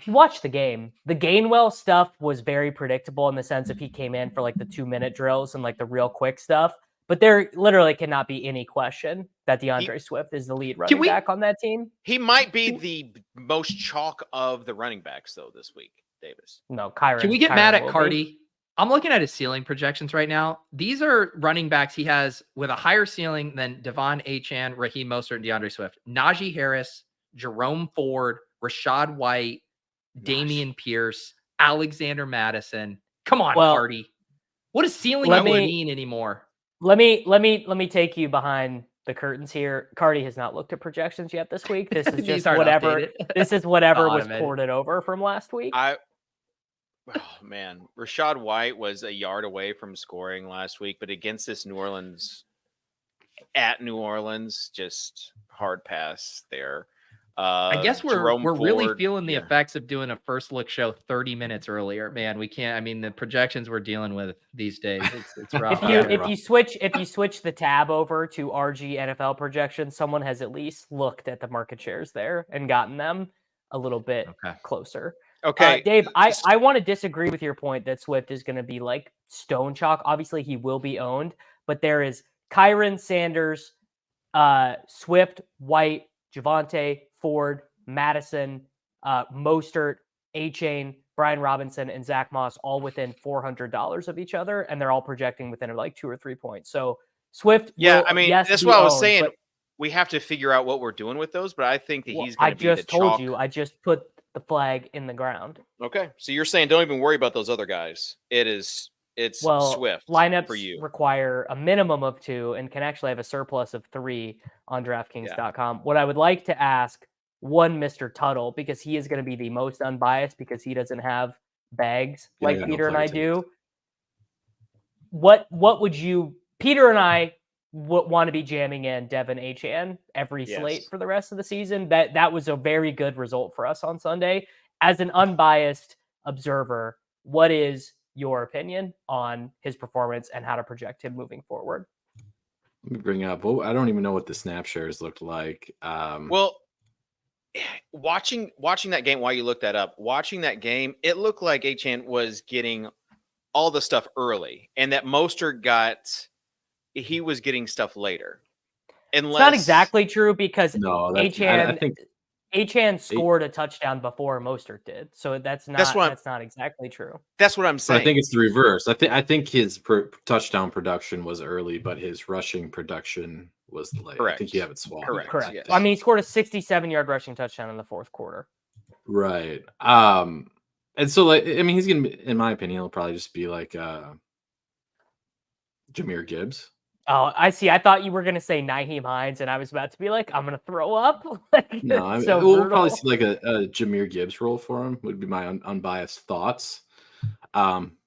you watch the game, the Gainwell stuff was very predictable in the sense if he came in for like the 2-minute drills and like the real quick stuff. But there literally cannot be any question that DeAndre Swift is the lead running back on that team. He might be the most chalk of the running backs, though, this week, Davis. No, Kyron. Can we get mad at Cardi? I'm looking at his ceiling projections right now. These are running backs he has with a higher ceiling than Devon Achane, Raheem Mostert, and DeAndre Swift. Najee Harris, Jerome Ford, Rashad White, Damian Pierce, Alexander Madison. Come on, Cardi. What does ceiling Let even me- mean anymore? Let me take you behind the curtains here. Cardi has not looked at projections yet this week. This is These just aren't whatever. updated. This is whatever was Automated. ported over from last week. Oh man, Rashad White was a yard away from scoring last week, but against this New Orleans, just hard pass there. I guess we're Jerome really Ford, feeling the yeah. effects of doing a first look show 30 minutes earlier. Man, we can't. I mean, the projections we're dealing with these days, it's rough. If you switch the tab over to RG NFL projections, someone has at least looked at the market shares there and gotten them a little bit closer. Okay, Dave, I want to disagree with your point that Swift is going to be like stone chalk. Obviously, he will be owned, but there is Kyron, Sanders, Swift, White, Javonte, Ford, Madison, Mostert, A-Chain, Brian Robinson, and Zach Moss all within $400 of each other, and they're all projecting within like 2 or 3 points. So Swift, yeah, I mean, yes, that's be what I was owned, saying. but- We have to figure out what we're doing with those, but I think that Well, he's going to be the I just told chalk. you. I just put the flag in the ground. Okay, so you're saying don't even worry about those other guys. It's Swift lineups for you. require a minimum of 2 and can actually have a surplus of 3 on DraftKings.com. What I would like to ask one Mr. Tuttle, because he is going to be the most unbiased because he doesn't have bags like Peter and I do. What would you, Peter and I want to be jamming in Devin Achane every slate for the rest of the season. That was a very good result for us on Sunday. As an unbiased observer, what is your opinion on his performance and how to project him moving forward? Let me bring up. Well, I don't even know what the snap shares looked like. Well, watching that game, while you look that up, watching that game, it looked like Achane was getting all the stuff early, and that Mostert he was getting stuff later. Unless, it's not exactly true because Achane scored a touchdown before Mostert did, so that's not exactly true. That's what I'm saying. I think it's the reverse. I think his touchdown production was early, but his rushing production was late. Correct. I think you have it swapped. Correct. Yes. I mean, he scored a 67-yard rushing touchdown in the fourth quarter. Right. And so, like, I mean, he's gonna be, in my opinion, he'll probably just be like Jahmyr Gibbs. Oh, I see. I thought you were going to say Nyheim Hines, and I was about to be like, I'm going to throw up. No, we'll probably see like a Jahmyr Gibbs role for him, would be my unbiased thoughts.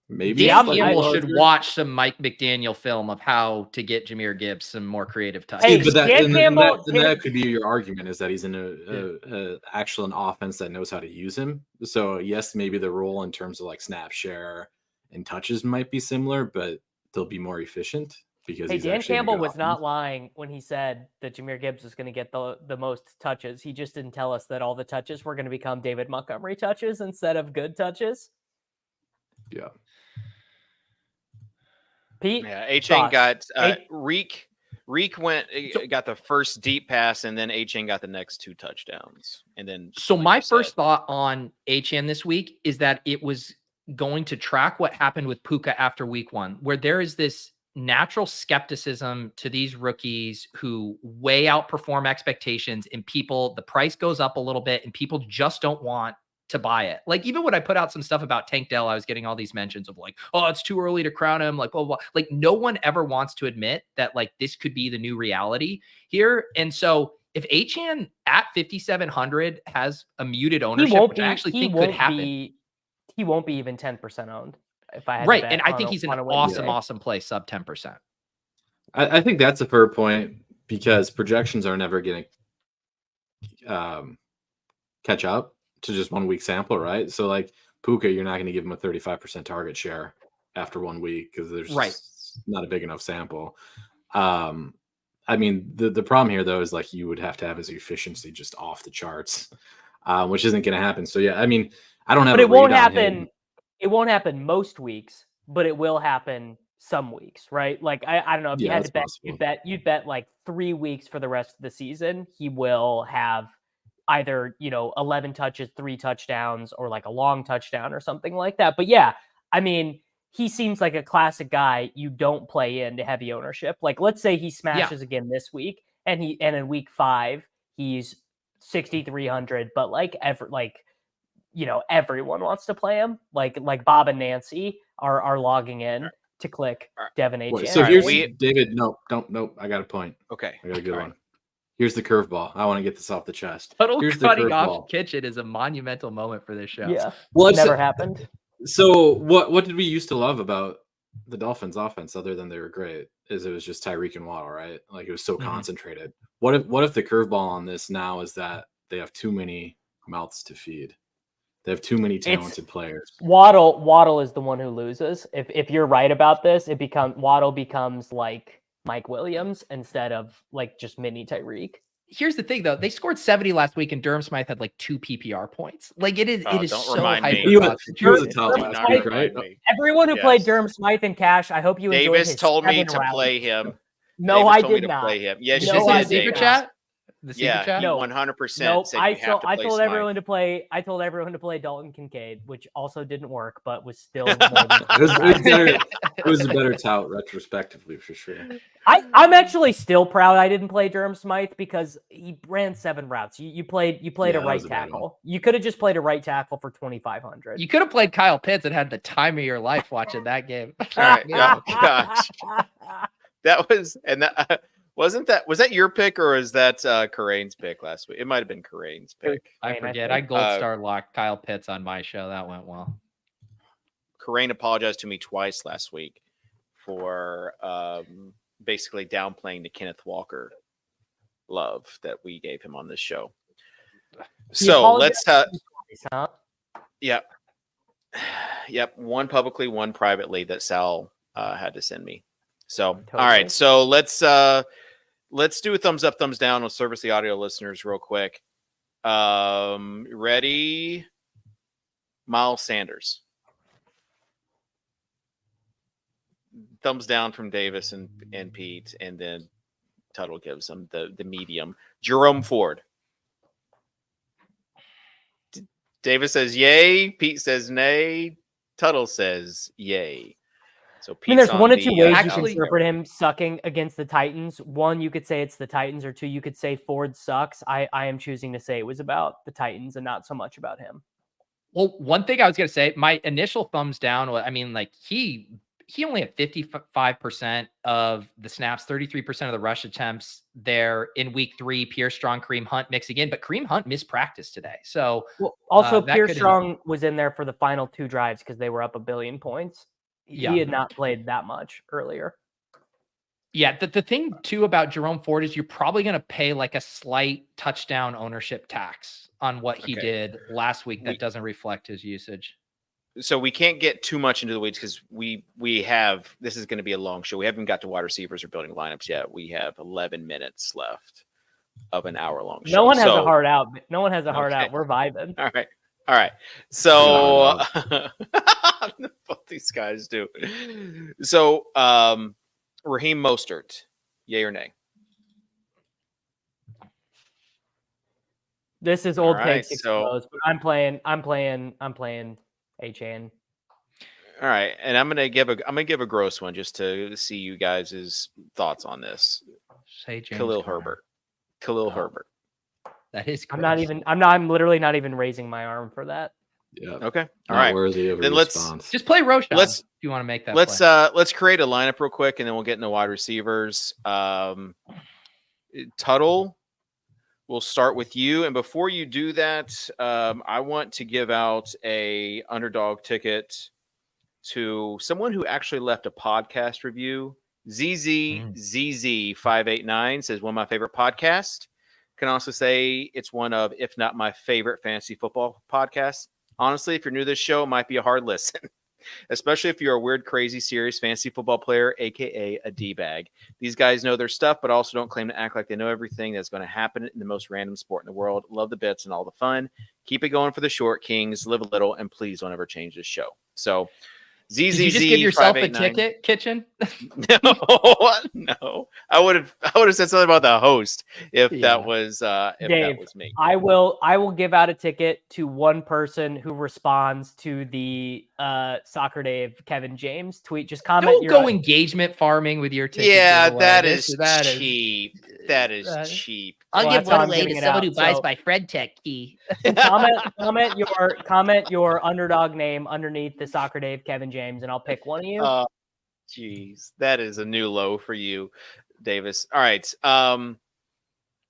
Maybe Dan Campbell should watch some Mike McDaniel film of how to get Jahmyr Gibbs some more creative touches. Hey, but that that could be your argument, is that he's in an offense that knows how to use him. So yes, maybe the role in terms of like snap share and touches might be similar, but they'll be more efficient. Because Dan Campbell was not lying when he said that Jahmyr Gibbs was going to get the most touches. He just didn't tell us that all the touches were going to become David Montgomery touches instead of good touches. Yeah. Pete? Yeah, Achane got Reek got the first deep pass, and then Achane got the next 2 touchdowns. And then my first thought on Achane this week is that it was going to track what happened with Puka after week 1, where there is this natural skepticism to these rookies who way outperform expectations, and the price goes up a little bit and people just don't want to buy it. Like, even when I put out some stuff about Tank Dell, I was getting all these mentions of like, oh, it's too early to crown him, like, blah, blah, blah. Like, no one ever wants to admit that like this could be the new reality here. And so if Achane at 5,700 has a muted ownership, which I actually think could happen, he won't be even 10% owned. If I had right, and I think he's an awesome play, sub 10%. I think that's a fair point, because projections are never going to catch up to just 1 week sample, right? So like Puka, you're not going to give him a 35% target share after 1 week because there's not a big enough sample. I mean, the problem here though is like you would have to have his efficiency just off the charts, which isn't going to happen. So yeah, I mean, I don't have. But it won't happen. It won't happen most weeks, but it will happen some weeks, right? Like I don't know if you had to bet, you'd bet like 3 weeks for the rest of the season. He will have either 11 touches, 3 touchdowns, or like a long touchdown or something like that. But yeah, I mean, he seems like a classic guy you don't play into heavy ownership. Like, let's say he smashes again this week, and in week 5 he's 6,300, but everyone wants to play him. Like Bob and Nancy are logging in. to click All right. Devin Wait, H. so All right, here's David. Nope. I got a point. Okay. I got a good All one. right. Here's the curveball. I want to get this off the chest. Total Here's the cutting off curveball. kitchen is a monumental moment for this show. Yeah, Well, it's- never happened. So what did we used to love about the Dolphins offense, other than they were great, is it was just Tyreek and Waddle, right? Like it was so concentrated. What if the curveball on this now is that they have too many mouths to feed? They have too many talented players. Waddle is the one who loses. If you're right about this, Waddle becomes like Mike Williams instead of like just mini Tyreek. Here's the thing, though. They scored 70 last week, and Durham Smythe had like 2 PPR points. Like it is Don't so remind me. He was hyper-concentrated. a top Do last not week, remind right? me. Everyone who Yes. played Durham Smythe in cash, I hope you enjoyed Davis his told me 7 to rounds. play him. No, Davis I told me did to not. play him. Yes, Is No, this you in I the did, did secret Davis. not. chat? The secret Yeah, chat? he No. 100% No, said I you have to play told Smythe. everyone to play. I told everyone to play Dalton Kincaid, which also didn't work, but was still more than It was a better tout retrospectively for sure. I'm actually still proud I didn't play Durham Smythe because he ran 7 routes. You played Yeah, a that right was a bad one. tackle. You could have just played a right tackle for 2,500. You could have played Kyle Pitts and had the time of your life watching that game. All right. Oh, gosh. That was, and that was that your pick or is that Karane's pick last week? It might have been Karane's pick. I Kane, I forget. think. I gold star locked Kyle Pitts on my show. That went well. Karane apologized to me twice last week for basically downplaying the Kenneth Walker love that we gave him on this show. So let's Huh? Yep. One publicly, one privately that Sal had to send me. So Totally. all right, so let's do a thumbs up, thumbs down. We'll service the audio listeners real quick. Ready? Miles Sanders. Thumbs down from Davis and Pete, and then Tuttle gives them the medium. Jerome Ford. Davis says yay. Pete says nay. Tuttle says yay. So Pete's I mean, there's one of on two the, ways you actually- can interpret him sucking against the Titans. One, you could say it's the Titans, or two, you could say Ford sucks. I am choosing to say it was about the Titans and not so much about him. Well, one thing I was going to say, my initial thumbs down was, I mean, like he only had 55% of the snaps, 33% of the rush attempts there in week 3. Pierce Strong, Kareem Hunt mix again, but Kareem Hunt missed practice today. So Also, that Pierce could- Strong was in there for the final 2 drives because they were up 1 billion points. Yeah. He had not played that much earlier. yeah, the thing too about Jerome Ford is you're probably going to pay like a slight touchdown ownership tax on what he Okay. did last week that We- doesn't reflect his usage. So we can't get too much into the weeds because we have, this is going to be a long show. We haven't got to wide receivers or building lineups yet. We have 11 minutes left of an hour-long show. No one has So- a hard out. No one has a hard Okay. out. We're vibing. All right. So both these guys do. So Raheem Mostert, yay or nay? This is All old right, takes so- exposed, but I'm playing HN. All right, and I'm gonna give a gross one just to see you guys' thoughts on this. Say James Khalil Conner. Herbert. Khalil Oh. Herbert. That is I'm literally not even raising my arm for that. Yeah. Okay. All Not right. worthy of a Then let's- response. just play Roshan Let's- if you want to make that Let's play. let's create a lineup real quick, and then we'll get into wide receivers. Tuttle, we'll start with you. And before you do that, I want to give out a underdog ticket to someone who actually left a podcast review. ZZ589 says one of my favorite podcasts. Can also say it's one of, if not my favorite fantasy football podcasts. Honestly, if you're new to this show, it might be a hard listen, especially if you're a weird, crazy, serious fantasy football player, aka a D-bag. These guys know their stuff, but also don't claim to act like they know everything that's going to happen in the most random sport in the world. Love the bits and all the fun. Keep it going for the short kings. Live a little, and please don't ever change this show. So, ZZZ. Did you just give yourself a 589. ticket, Kitchen? No. I would have said something about the host if Yeah. that was Dave, me. I will give out a ticket to one person who responds to the Soccer Dave Kevin James tweet. Just comment. Don't your go engagement farming with your ticket. Yeah, giveaway. that This- is that cheap. That is that- cheap. I'll I'll Well, give that's how one I'm away giving to it someone out, who buys so- my Fred Tech key. comment your underdog name underneath the Soccer Dave Kevin James, and I'll pick one of you. Jeez, that is a new low for you, Davis. All right.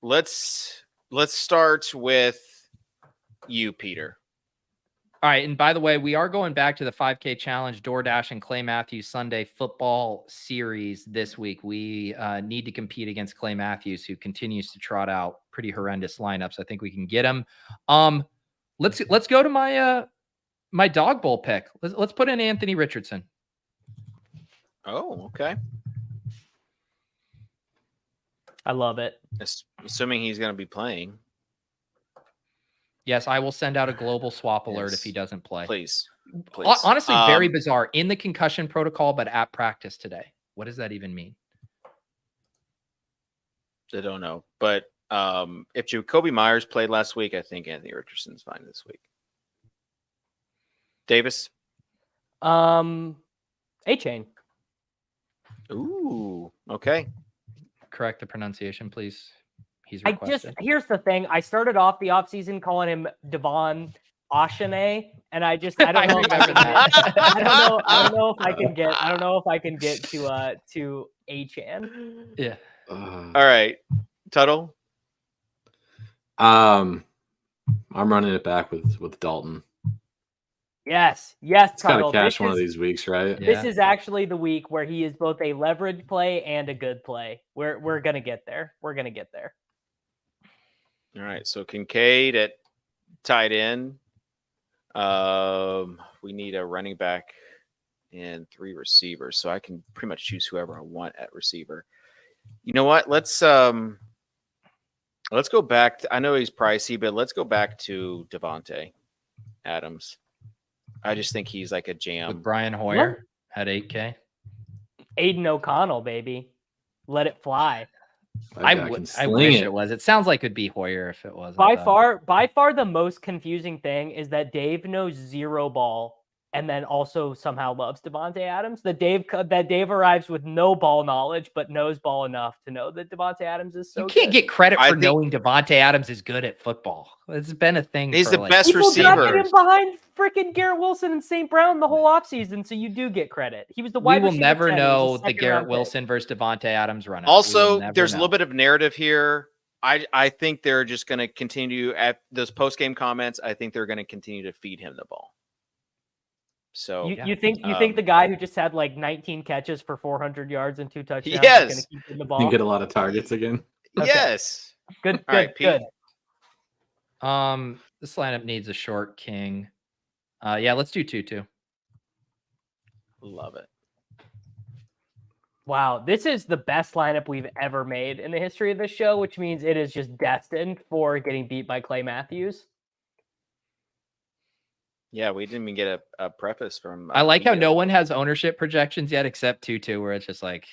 Let's start with you, Peter. All right. And by the way, we are going back to the 5K challenge, DoorDash and Clay Matthews Sunday football series this week. We need to compete against Clay Matthews, who continues to trot out pretty horrendous lineups. I think we can get him. Let's go to my dog bowl pick. Let's put in Anthony Richardson. Oh, okay. I love it. Assuming he's going to be playing. Yes, I will send out a global swap alert if he doesn't play. Please. Honestly, very bizarre. In the concussion protocol, but at practice today. What does that even mean? I don't know. But if Jacoby Myers played last week, I think Anthony Richardson's fine this week. Davis? A-Chain. Ooh, okay. Correct the pronunciation, please. He's I requested. here's the thing. I started off the offseason calling him Devon Oshane, and I don't know. I don't know if I can get to A-Chan. Yeah. All right. Tuttle? I'm running it back with Dalton. Yes, It's got Tuttle. to cash one of these weeks, right? Yeah. This is actually the week where he is both a leverage play and a good play. We're gonna get there. We're gonna get there. All right. So Kincaid at tight end. We need a running back and 3 receivers. So I can pretty much choose whoever I want at receiver. You know what? Let's go back. I know he's pricey, but let's go back to Devontae Adams. I just think he's like a jam. With Brian Hoyer at 8K. Aiden O'Connell, baby. Let it fly. I wish it was. It sounds like it'd be Hoyer if it was. By far the most confusing thing is that Dave knows zero ball and then also somehow loves Devontae Adams. That Dave arrives with no ball knowledge but knows ball enough to know that Devontae Adams is so You can't good. get credit for knowing Devontae Adams is good at football. It's been a thing. He's for the best People drafted receiver. him behind freaking Garrett Wilson and St. Brown the whole offseason, so you do get credit. He was the wide We will receiver never 10. He was know a the second-round Garrett pick. Wilson versus Devontae Adams run. Also, there's a little bit of narrative here. I think they're just going to continue at those post-game comments. I think they're going to continue to feed him the ball. So you think the guy who just had like 19 catches for 400 yards and 2 touchdowns Yes. is going to keep hitting the ball? You get a lot of targets again. Okay. Yes. Good. All right, Pete. This lineup needs a short king. Yeah, let's do 2-2. Love it. Wow, this is the best lineup we've ever made in the history of this show, which means it is just destined for getting beat by Clay Matthews. Yeah, we didn't even get a preface from. I like how no one has ownership projections yet except 2-2, where it's just like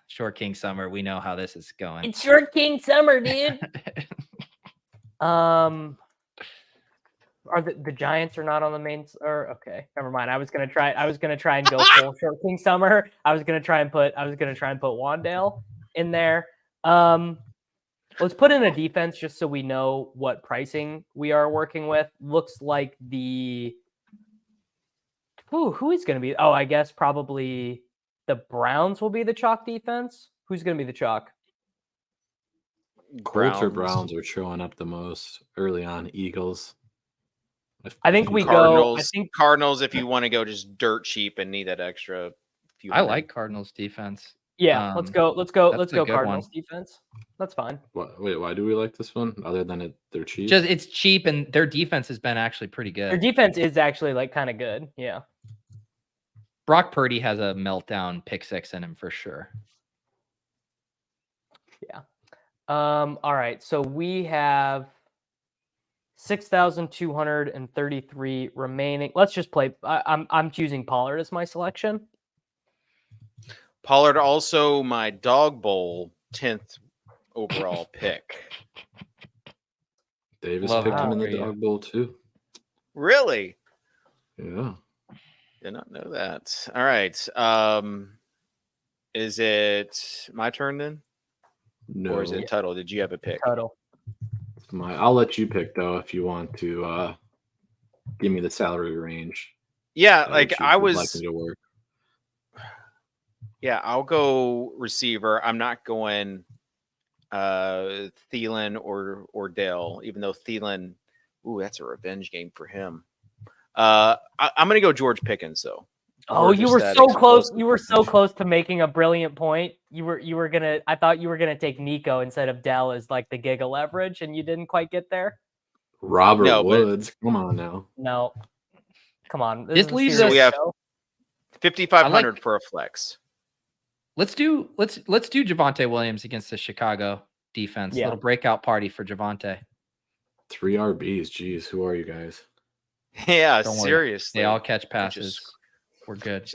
short king summer. We know how this is going. It's short king summer, dude. Are the Giants are not on the main? Or okay, never mind. I was gonna try and go full short king summer. I was gonna try and put Wandale in there. Let's put in a defense just so we know what pricing we are working with. Looks like who is going to be? Oh, I guess probably the Browns will be the chalk defense. Who's going to be the chalk? Colts or Browns are showing up the most early on. Eagles. I think we Cardinals. go. I think Cardinals, if you want to go just dirt cheap and need that extra few. I like Cardinals defense. yeah. Let's go. That's a good Cardinals one. defense. That's fine. Wait, why do we like this one? Other than they're cheap. Just it's cheap and their defense has been actually pretty Their good. defense is actually like kind of good. Yeah. Brock Purdy has a meltdown pick 6 in him for sure. Yeah. All right. So we have 6,233 remaining. Let's just play. I'm choosing Pollard as my selection. Pollard also my dog bowl 10th overall pick. Davis Love picked him in how the you- dog bowl too. Really? Yeah. Did not know that. All right. Is it my turn then? No. Or is it Tuttle? Did you have a pick? Total. I'll let you pick though if you want to give me the salary range. Yeah, that like you I would was like me to work. Yeah, I'll go receiver. I'm not going Thielen or Dell, even though Thielen, that's a revenge game for him. I'm going to go George Pickens though. Oh, you were so close. You were so close to making a brilliant point. I thought you were gonna take Nico instead of Dell as like the giga leverage, and you didn't quite get there. Robert Woods, come on now. No, come on. This leaves us. We have 5,500 for a flex. Let's do Javonte Williams against the Chicago defense. Yeah. Little breakout party for Javonte. 3 RBs. Jeez, who are you guys? Yeah, Don't worry. seriously. They all catch passes. We're good.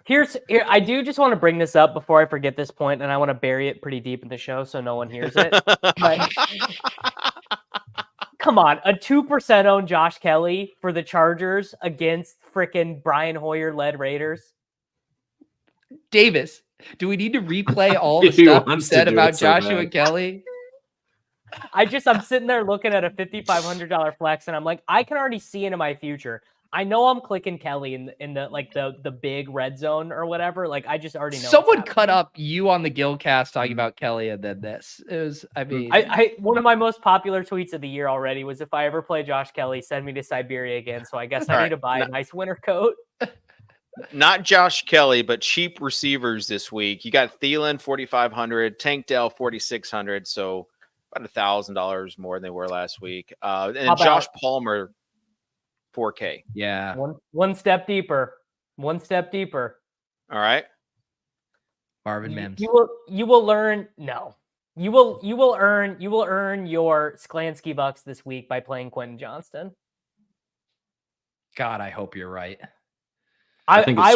Here, I do just want to bring this up before I forget this point, and I want to bury it pretty deep in the show so no one hears it. But come on, a 2% owned Josh Kelly for the Chargers against frickin' Brian Hoyer-led Raiders. Davis, do we need to replay all the stuff you said about Joshua Kelly? I'm sitting there looking at a $5,500 flex, and I'm like, I can already see into my future. I know I'm clicking Kelly in the like the big red zone or whatever. Like I just already know. Someone cut up you on the Gilcast talking about Kelly, and then this. It was. I mean, I one of my most popular tweets of the year already was, if I ever play Josh Kelly, send me to Siberia again. So I guess I need to buy a nice winter coat. Not Josh Kelly, but cheap receivers this week. You got Thielen 4,500, Tank Dell 4,600, so about $1,000 more than they were last week. And Josh Palmer 4K. Yeah. One step deeper. One step deeper. All right. Marvin Mims. You will learn. No. You will earn your Sklansky bucks this week by playing Quentin Johnston. God, I hope you're right. I think it's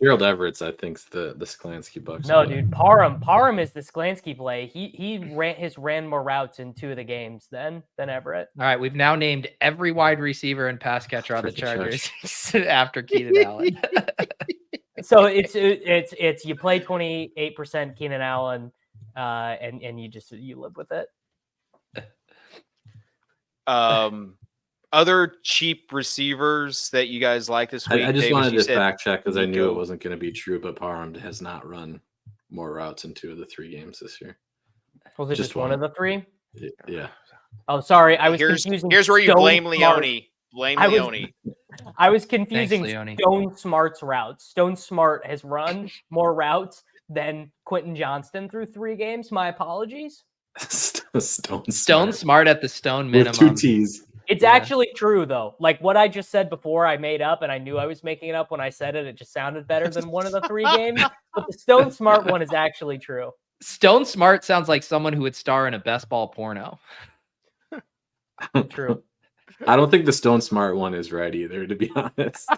Gerald Everett's. I think the Sklansky bucks. No, dude, Parham is the Sklansky play. He ran more routes in 2 of the games than Everett. All right, we've now named every wide receiver and pass catcher on the Chargers after Keenan Allen. So it's you play 28% Keenan Allen, and you live with it. Other cheap receivers that you guys like this week? I just wanted to fact check because I knew it wasn't going to be true, but Parham has not run more routes in 2 of the 3 games this year. Was it just one of the 3? Yeah. Oh, sorry. I was confusing. Here's where you blame Leone. Blame Leone. I was confusing Thanks, Stone Smart's routes. Stone Smart has run more routes than Quentin Johnston through 3 games. My apologies. Stone Smart at the Stone minimum. With 2 T's. It's actually true, though. Like what I just said before, I made up, and I knew I was making it up when I said it. It just sounded better than one of the 3 games. But the Stone Smart one is actually true. Stone Smart sounds like someone who would star in a best ball porno. True. I don't think the Stone Smart one is right either, to be honest.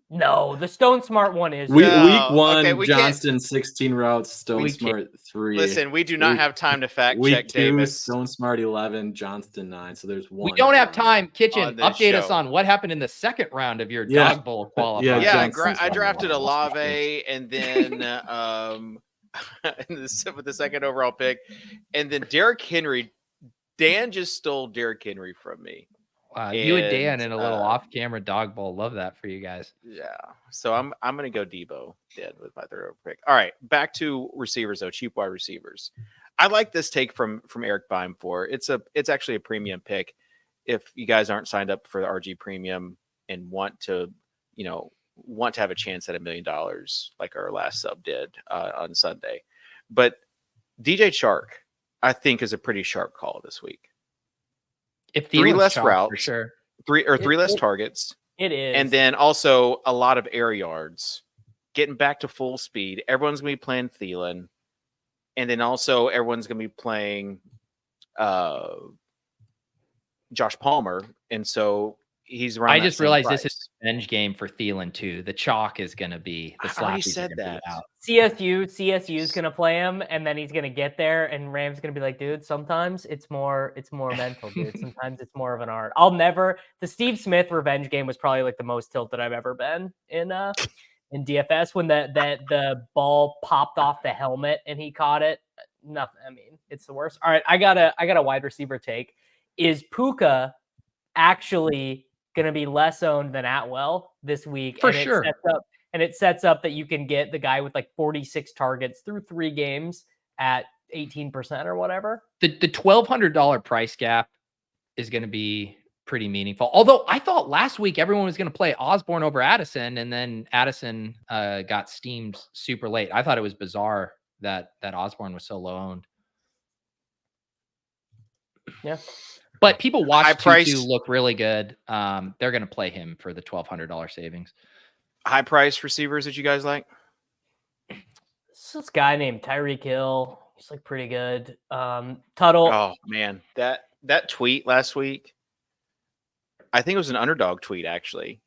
No, the Stone Smart one is. Week 1, Johnston 16 routes, Stone Smart 3. Listen, we do not have time to fact check. Week 2, Davis. Stone Smart 11, Johnston 9. So there's 1. We don't have time. Kitchen, update us on what happened in the second round of your Dog Bowl qualifier. Yeah, I drafted Olave, and then with the second overall pick, and then Derrick Henry. Dan just stole Derrick Henry from me. Wow, you and Dan in a little off-camera Dog Bowl. Love that for you guys. Yeah. So I'm going to go Debo dead with my third pick. All right, back to receivers though, cheap wide receivers. I like this take from Eric Beimfohr. It's actually a premium pick. If you guys aren't signed up for the RG Premium and want to have a chance at $1 million like our last sub did on Sunday, but DJ Chark, I think, is a pretty sharp call this week. If 3 less routes, for sure. 3 less targets. It is. And then also a lot of air yards. Getting back to full speed. Everyone's going to be playing Thielen. And then also everyone's going to be playing Josh Palmer. And so he's running. I just realized this is a revenge game for Thielen too. The chalk is going to be the slot. I said that. CSU is going to play him, and then he's going to get there, and Ram's going to be like, dude, sometimes it's more mental, dude. Sometimes it's more of an art. The Steve Smith revenge game was probably like the most tilted I've ever been in DFS when the ball popped off the helmet and he caught it. Nothing. I mean, it's the worst. All right, I got a wide receiver take. Is Puka actually going to be less owned than Atwell this week? For sure. and it sets up that you can get the guy with like 46 targets through 3 games at 18% or whatever. The $1,200 price gap is going to be pretty meaningful. Although I thought last week everyone was going to play Osborne over Addison, and then Addison got steamed super late. I thought it was bizarre that Osborne was so low owned. Yeah. But people watch price Tutu look really good. They're going to play him for the $1,200 savings. High price receivers that you guys like? This guy named Tyreek Hill. He's like pretty good. Tuttle. Oh man, that tweet last week, I think it was an underdog tweet actually,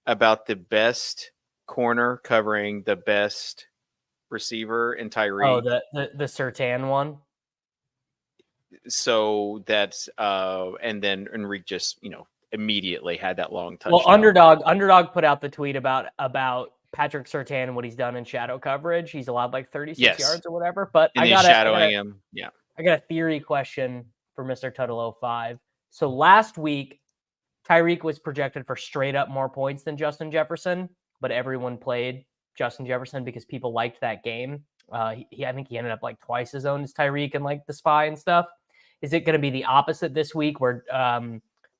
about the best corner covering the best receiver in Tyreek. Oh, the Surtain one. So that's and then Enrique just immediately had that long touchdown. Well, underdog put out the tweet about Patrick Surtain and what he's done in shadow coverage. He's allowed like 36 yards or whatever. But and he's shadowing him. Yeah. I got a theory question for Mr. Tuttle 05. So last week, Tyreek was projected for straight up more points than Justin Jefferson, but everyone played Justin Jefferson because people liked that game. I think he ended up like twice as owned as Tyreek and like the spy and stuff. Is it going to be the opposite this week where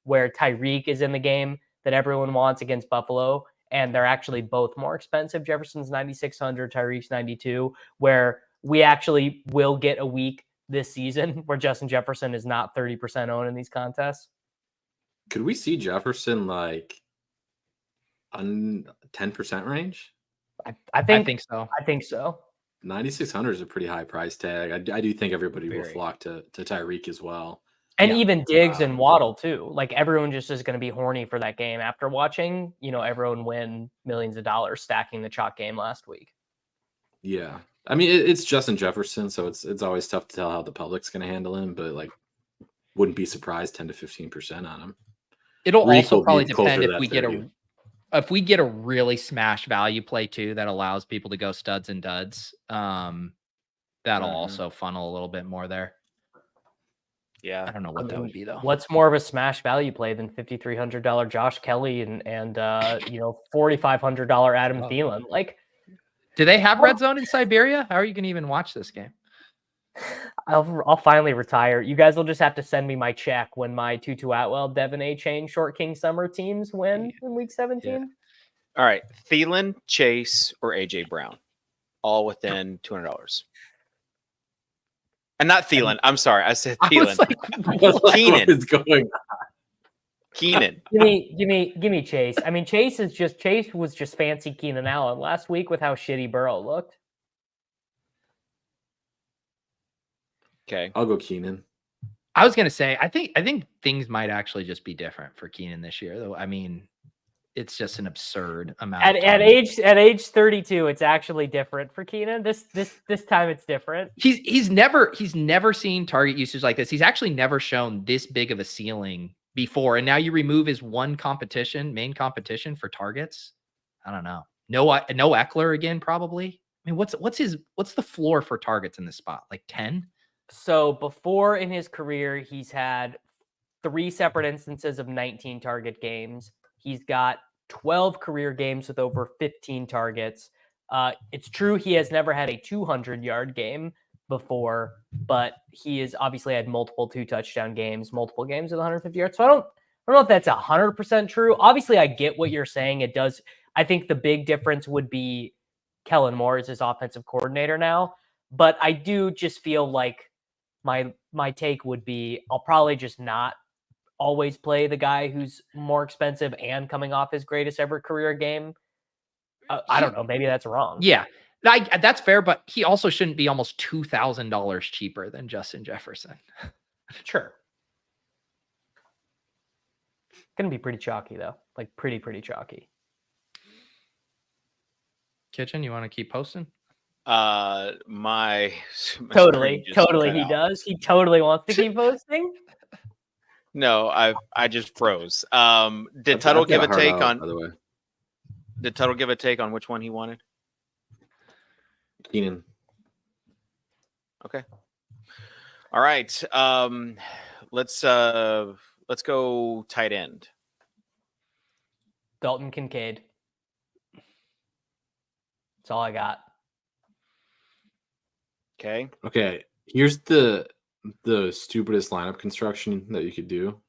Tyreek is in the game that everyone wants against Buffalo, and they're actually both more expensive? Jefferson's 9,600, Tyreek's 92, where we actually will get a week this season where Justin Jefferson is not 30% owned in these contests. Could we see Jefferson like on 10% range? I think so. I think so. 9,600 is a pretty high price tag. I do think everybody will flock to Tyreek as well. And even Diggs and Waddle too. Like everyone just is going to be horny for that game after watching, everyone win millions of dollars stacking the chalk game last week. Yeah. I mean, it's Justin Jefferson, so it's always tough to tell how the public's going to handle him, but like wouldn't be surprised 10 to 15% on him. It'll also probably depend if we get a really smash value play too that allows people to go studs and duds. That'll also funnel a little bit more there. Yeah, I don't know what that would be though. What's more of a smash value play than $5,300 Josh Kelly and $4,500 Adam Thielen? Like, do they have red zone in Siberia? How are you going to even watch this game? I'll finally retire. You guys will just have to send me my check when my Tutu Atwell, Devin A. Chain, Short King Summer teams win in week 17. Yeah. All right. Thielen, Chase, or AJ Brown, all within $200. And not Thielen. I'm sorry. I said Thielen. Keenan is going on? Keenan. Give me Chase. I mean, Chase was just fancy Keenan Allen last week with how shitty Burrow looked. Okay. I'll go Keenan. I was gonna say, I think things might actually just be different for Keenan this year, though. I mean, it's just an absurd amount. At age 32, it's actually different for Keenan. This time it's different. He's never seen target usage like this. He's actually never shown this big of a ceiling before. And now you remove his main competition for targets. I don't know. No Eckler again, probably. I mean, what's the floor for targets in this spot? Like 10? So before in his career, he's had 3 separate instances of 19 target games. He's got 12 career games with over 15 targets. It's true he has never had a 200-yard game before, but he has obviously had multiple 2-touchdown games, multiple games with 150 yards. So I don't know if that's 100% true. Obviously, I get what you're saying. It does. I think the big difference would be Kellen Moore is his offensive coordinator now. But I do just feel like my take would be I'll probably just not always play the guy who's more expensive and coming off his greatest ever career game. I don't know. Maybe that's wrong. Yeah, that's fair, but he also shouldn't be almost $2,000 cheaper than Justin Jefferson. Sure. Gonna be pretty chalky though. Like pretty chalky. Kitchen, you want to keep posting? My totally he does. He totally wants to keep posting. No, I just froze. Did Tuttle give a take on? By the way, did Tuttle give a take on which one he wanted? Keenan. Okay. All right. Let's go tight end. Dalton Kincaid. That's all I got. Okay. Okay. Here's the stupidest lineup construction that you could do,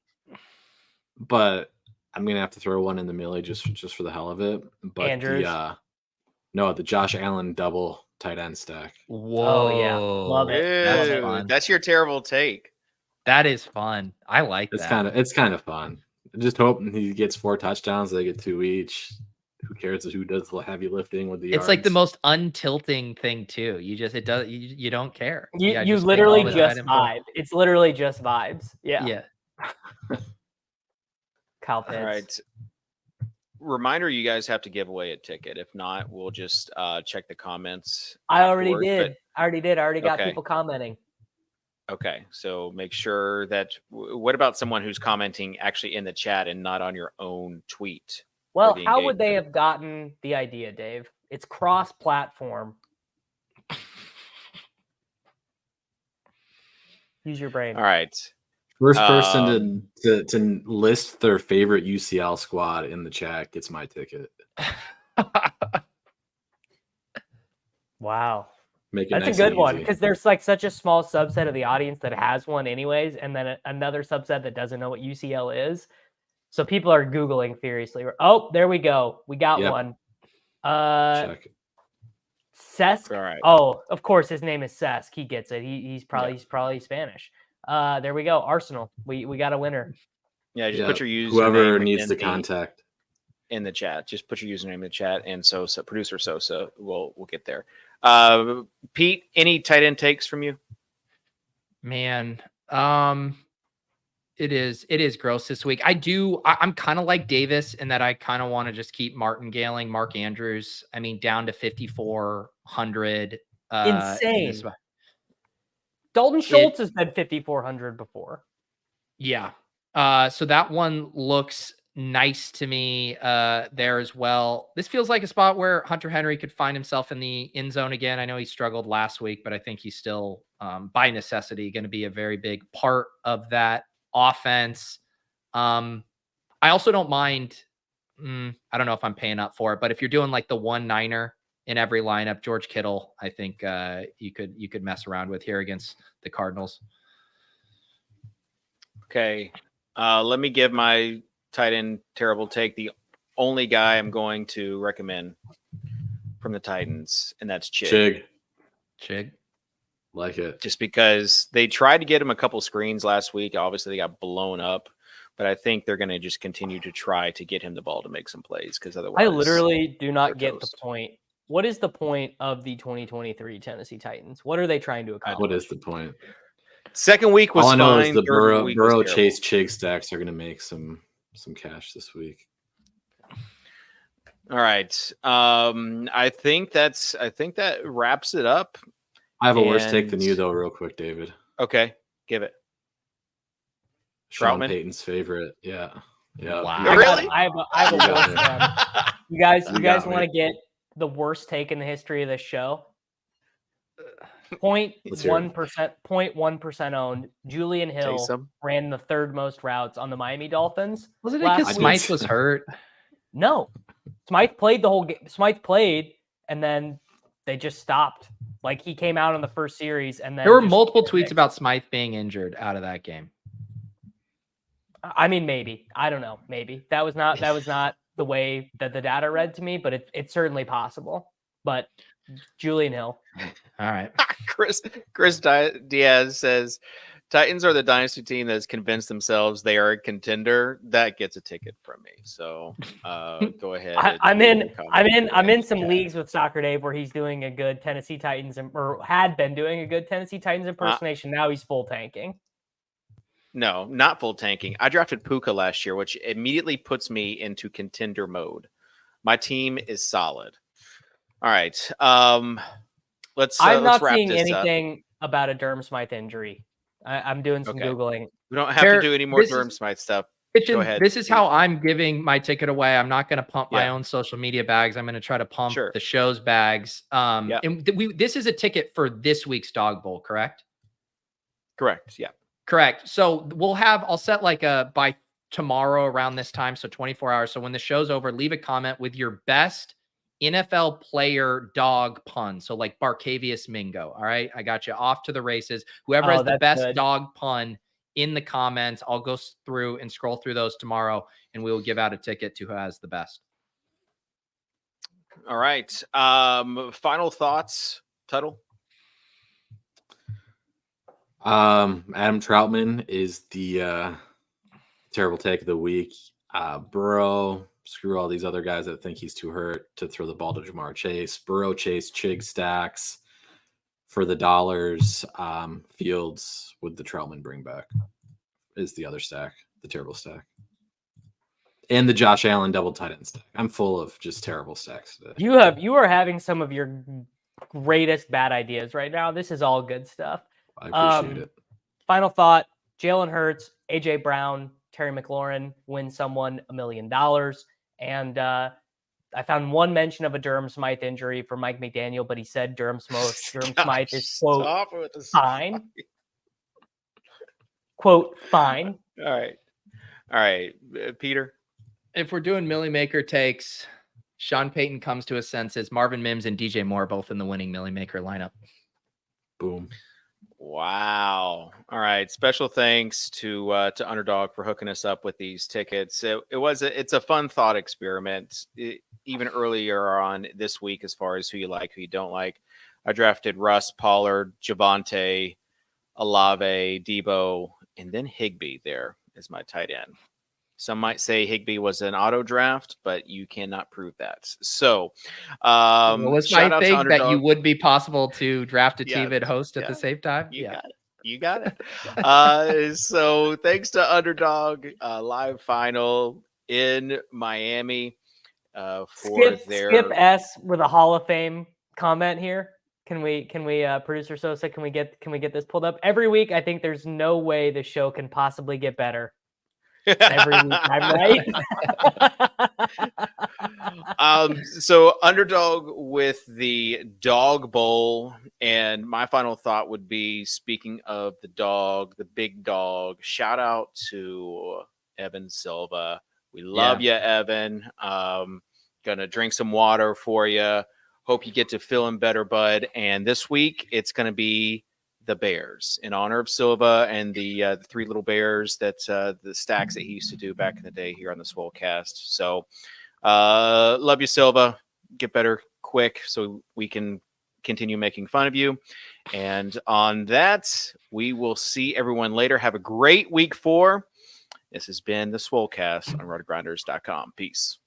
but I'm gonna have to throw one in the Millie just for the hell of it. But Andrews. the Josh Allen double tight end stack. Whoa. Oh, yeah. Love it. That's Ew, fun. that's your terrible take. That is fun. I like It's that. it's kind of fun. Just hope he gets 4 touchdowns. They get 2 each. Who cares who does the heavy lifting with the It's like the yards? most untilting thing too. You don't care. You Yeah, you just pick literally all the just tight end pool. vibe. It's literally just vibes. Yeah. Yeah. Kyle Pitts. All right. Reminder, you guys have to give away a ticket. If not, we'll just check the comments. I already afterwards, did. I already got Okay. people commenting. Okay, so make sure that. What about someone who's commenting actually in the chat and not on your own tweet? Well, the how would they engagement. have gotten the idea, Dave? It's cross-platform. Use your brain. All right. First person to list their favorite UCL squad in the chat gets my ticket. Wow. Make it That's nice a and good one easy. because there's like such a small subset of the audience that has one anyways, and then another subset that doesn't know what UCL is. So people are Googling furiously. Oh, there we go. We got Yep. one. Check. Cesc. All right. Oh, of course his name is Cesc. He gets it. He's probably Spanish. There we go. Arsenal. We got a winner. Yeah, just Yeah, put your username. whoever needs in the contact. in the chat. Just put your username in the chat, and Sosa, producer Sosa, will get there. Pete, any tight end takes from you? Man, it is gross this week. I'm kind of like Davis in that I kind of want to just keep martingaling Mark Andrews. I mean, down to 5,400. Insane. Dalton Schultz has been 5,400 before. Yeah. So that one looks nice to me there as well. This feels like a spot where Hunter Henry could find himself in the end zone again. I know he struggled last week, but I think he's still by necessity going to be a very big part of that offense. I also don't mind. I don't know if I'm paying up for it, but if you're doing like the 1-9er in every lineup, George Kittle, I think you could mess around with here against the Cardinals. Okay. Let me give my tight end terrible take. The only guy I'm going to recommend from the Titans, and that's Chig. Chig. Like it. Just because they tried to get him a couple screens last week. Obviously, they got blown up. But I think they're going to just continue to try to get him the ball to make some plays because otherwise, I literally do not they're get the toast. point. What is the point of the 2023 Tennessee Titans? What are they trying to accomplish? What is the point? Second week was All I know fine. is the third week was Burrow terrible. Chase Chig stacks are going to make some cash this week. All right. I think that wraps it up. I have a worse take than And- you though, real quick, David. Okay, give it. Sean Troutman? Payton's favorite. Yeah. Yeah. Wow. Really? I have a You got worse me. one. You guys You got want to me. get the worst take in the history of this show? Let's hear it. 0.1% owned. Julian Hill Taysom? ran the third most routes on the Miami Dolphins. Wasn't it Last because I did Smythe see was that. hurt? No, Smythe played the whole game. Smythe played, and then they just stopped. Like he came out in the first series, and then There were just- multiple tweets about Smythe being injured out of that game. I mean, maybe. I don't know. Maybe that was not the way that the data read to me, but it's certainly possible. But Julian Hill. All right. Chris Diaz says Titans are the dynasty team that has convinced themselves they are a contender. That gets a ticket from me. So go ahead. I'm in some leagues with Soccer Dave where he's doing a good Tennessee Titans or had been doing a good Tennessee Titans impersonation. Now he's full tanking. No, not full tanking. I drafted Puka last year, which immediately puts me into contender mode. My team is solid. All right. Let's I'm not wrap seeing this anything about a Durham Smythe injury. I'm doing some Okay. Googling. We don't have There- to do any more this is- Durham Smythe stuff. Kitchen, Go ahead, this is Pete. how I'm giving my ticket away. I'm not going to pump my Yeah. own social media bags. I'm going to try to pump Sure. the show's bags. Yeah. And this is a ticket for this week's Dog Bowl, correct? Correct. Yeah. Correct. So I'll set like by tomorrow around this time. So 24 hours. So when the show's over, leave a comment with your best NFL player dog pun. So like Barcavius Mingo. All right. I got you off to the races. Whoever has the best dog pun in the comments, I'll go through and scroll through those tomorrow, and we will give out a ticket to who has the best. All right. Final thoughts, Tuttle? Adam Troutman is the terrible take of the week. Burrow, screw all these other guys that think he's too hurt to throw the ball to Jamar Chase. Burrow, Chase, Chig stacks for the dollars. Fields with the Troutman bring back is the other stack, the terrible stack. And the Josh Allen double tight end stack. I'm full of just terrible stacks today. You are having some of your greatest bad ideas right now. This is all good stuff. I appreciate it. Final thought: Jalen Hurts, AJ Brown, Terry McLaurin win someone $1 million. And I found one mention of a Durham Smythe injury for Mike McDaniel, but he said Durham Smythe is quote fine. Quote fine. All right, Peter. If we're doing Millie Maker takes, Sean Payton comes to his senses. Marvin Mims and DJ Moore both in the winning Millie Maker lineup. Boom. Wow. All right. Special thanks to Underdog for hooking us up with these tickets. It's a fun thought experiment. Even earlier on this week, as far as who you like, who you don't like, I drafted Russ, Pollard, Javonte, Olave, Debo, and then Higbee there as my tight end. Some might say Higbee was an auto draft, but you cannot prove that. So, was my thing that you would be possible to draft a team and host at the same time? You got it. So thanks to Underdog, live final in Miami for Skip S with a Hall of Fame comment here. Can we producer Sosa, can we get this pulled up? Every week, I think there's no way the show can possibly get better. Every week, I'm right. So Underdog with the dog bowl, and my final thought would be, speaking of the dog, the big dog, shout out to Evan Silva. We love you, Evan. Gonna drink some water for you. Hope you get to feeling better, bud. And this week it's gonna be the Bears in honor of Silva and the three little bears that the stacks that he used to do back in the day here on the Swolecast. So love you, Silva. Get better quick so we can continue making fun of you. And on that, we will see everyone later. Have a great week 4. This has been the Swolecast on rotogrinders.com. Peace.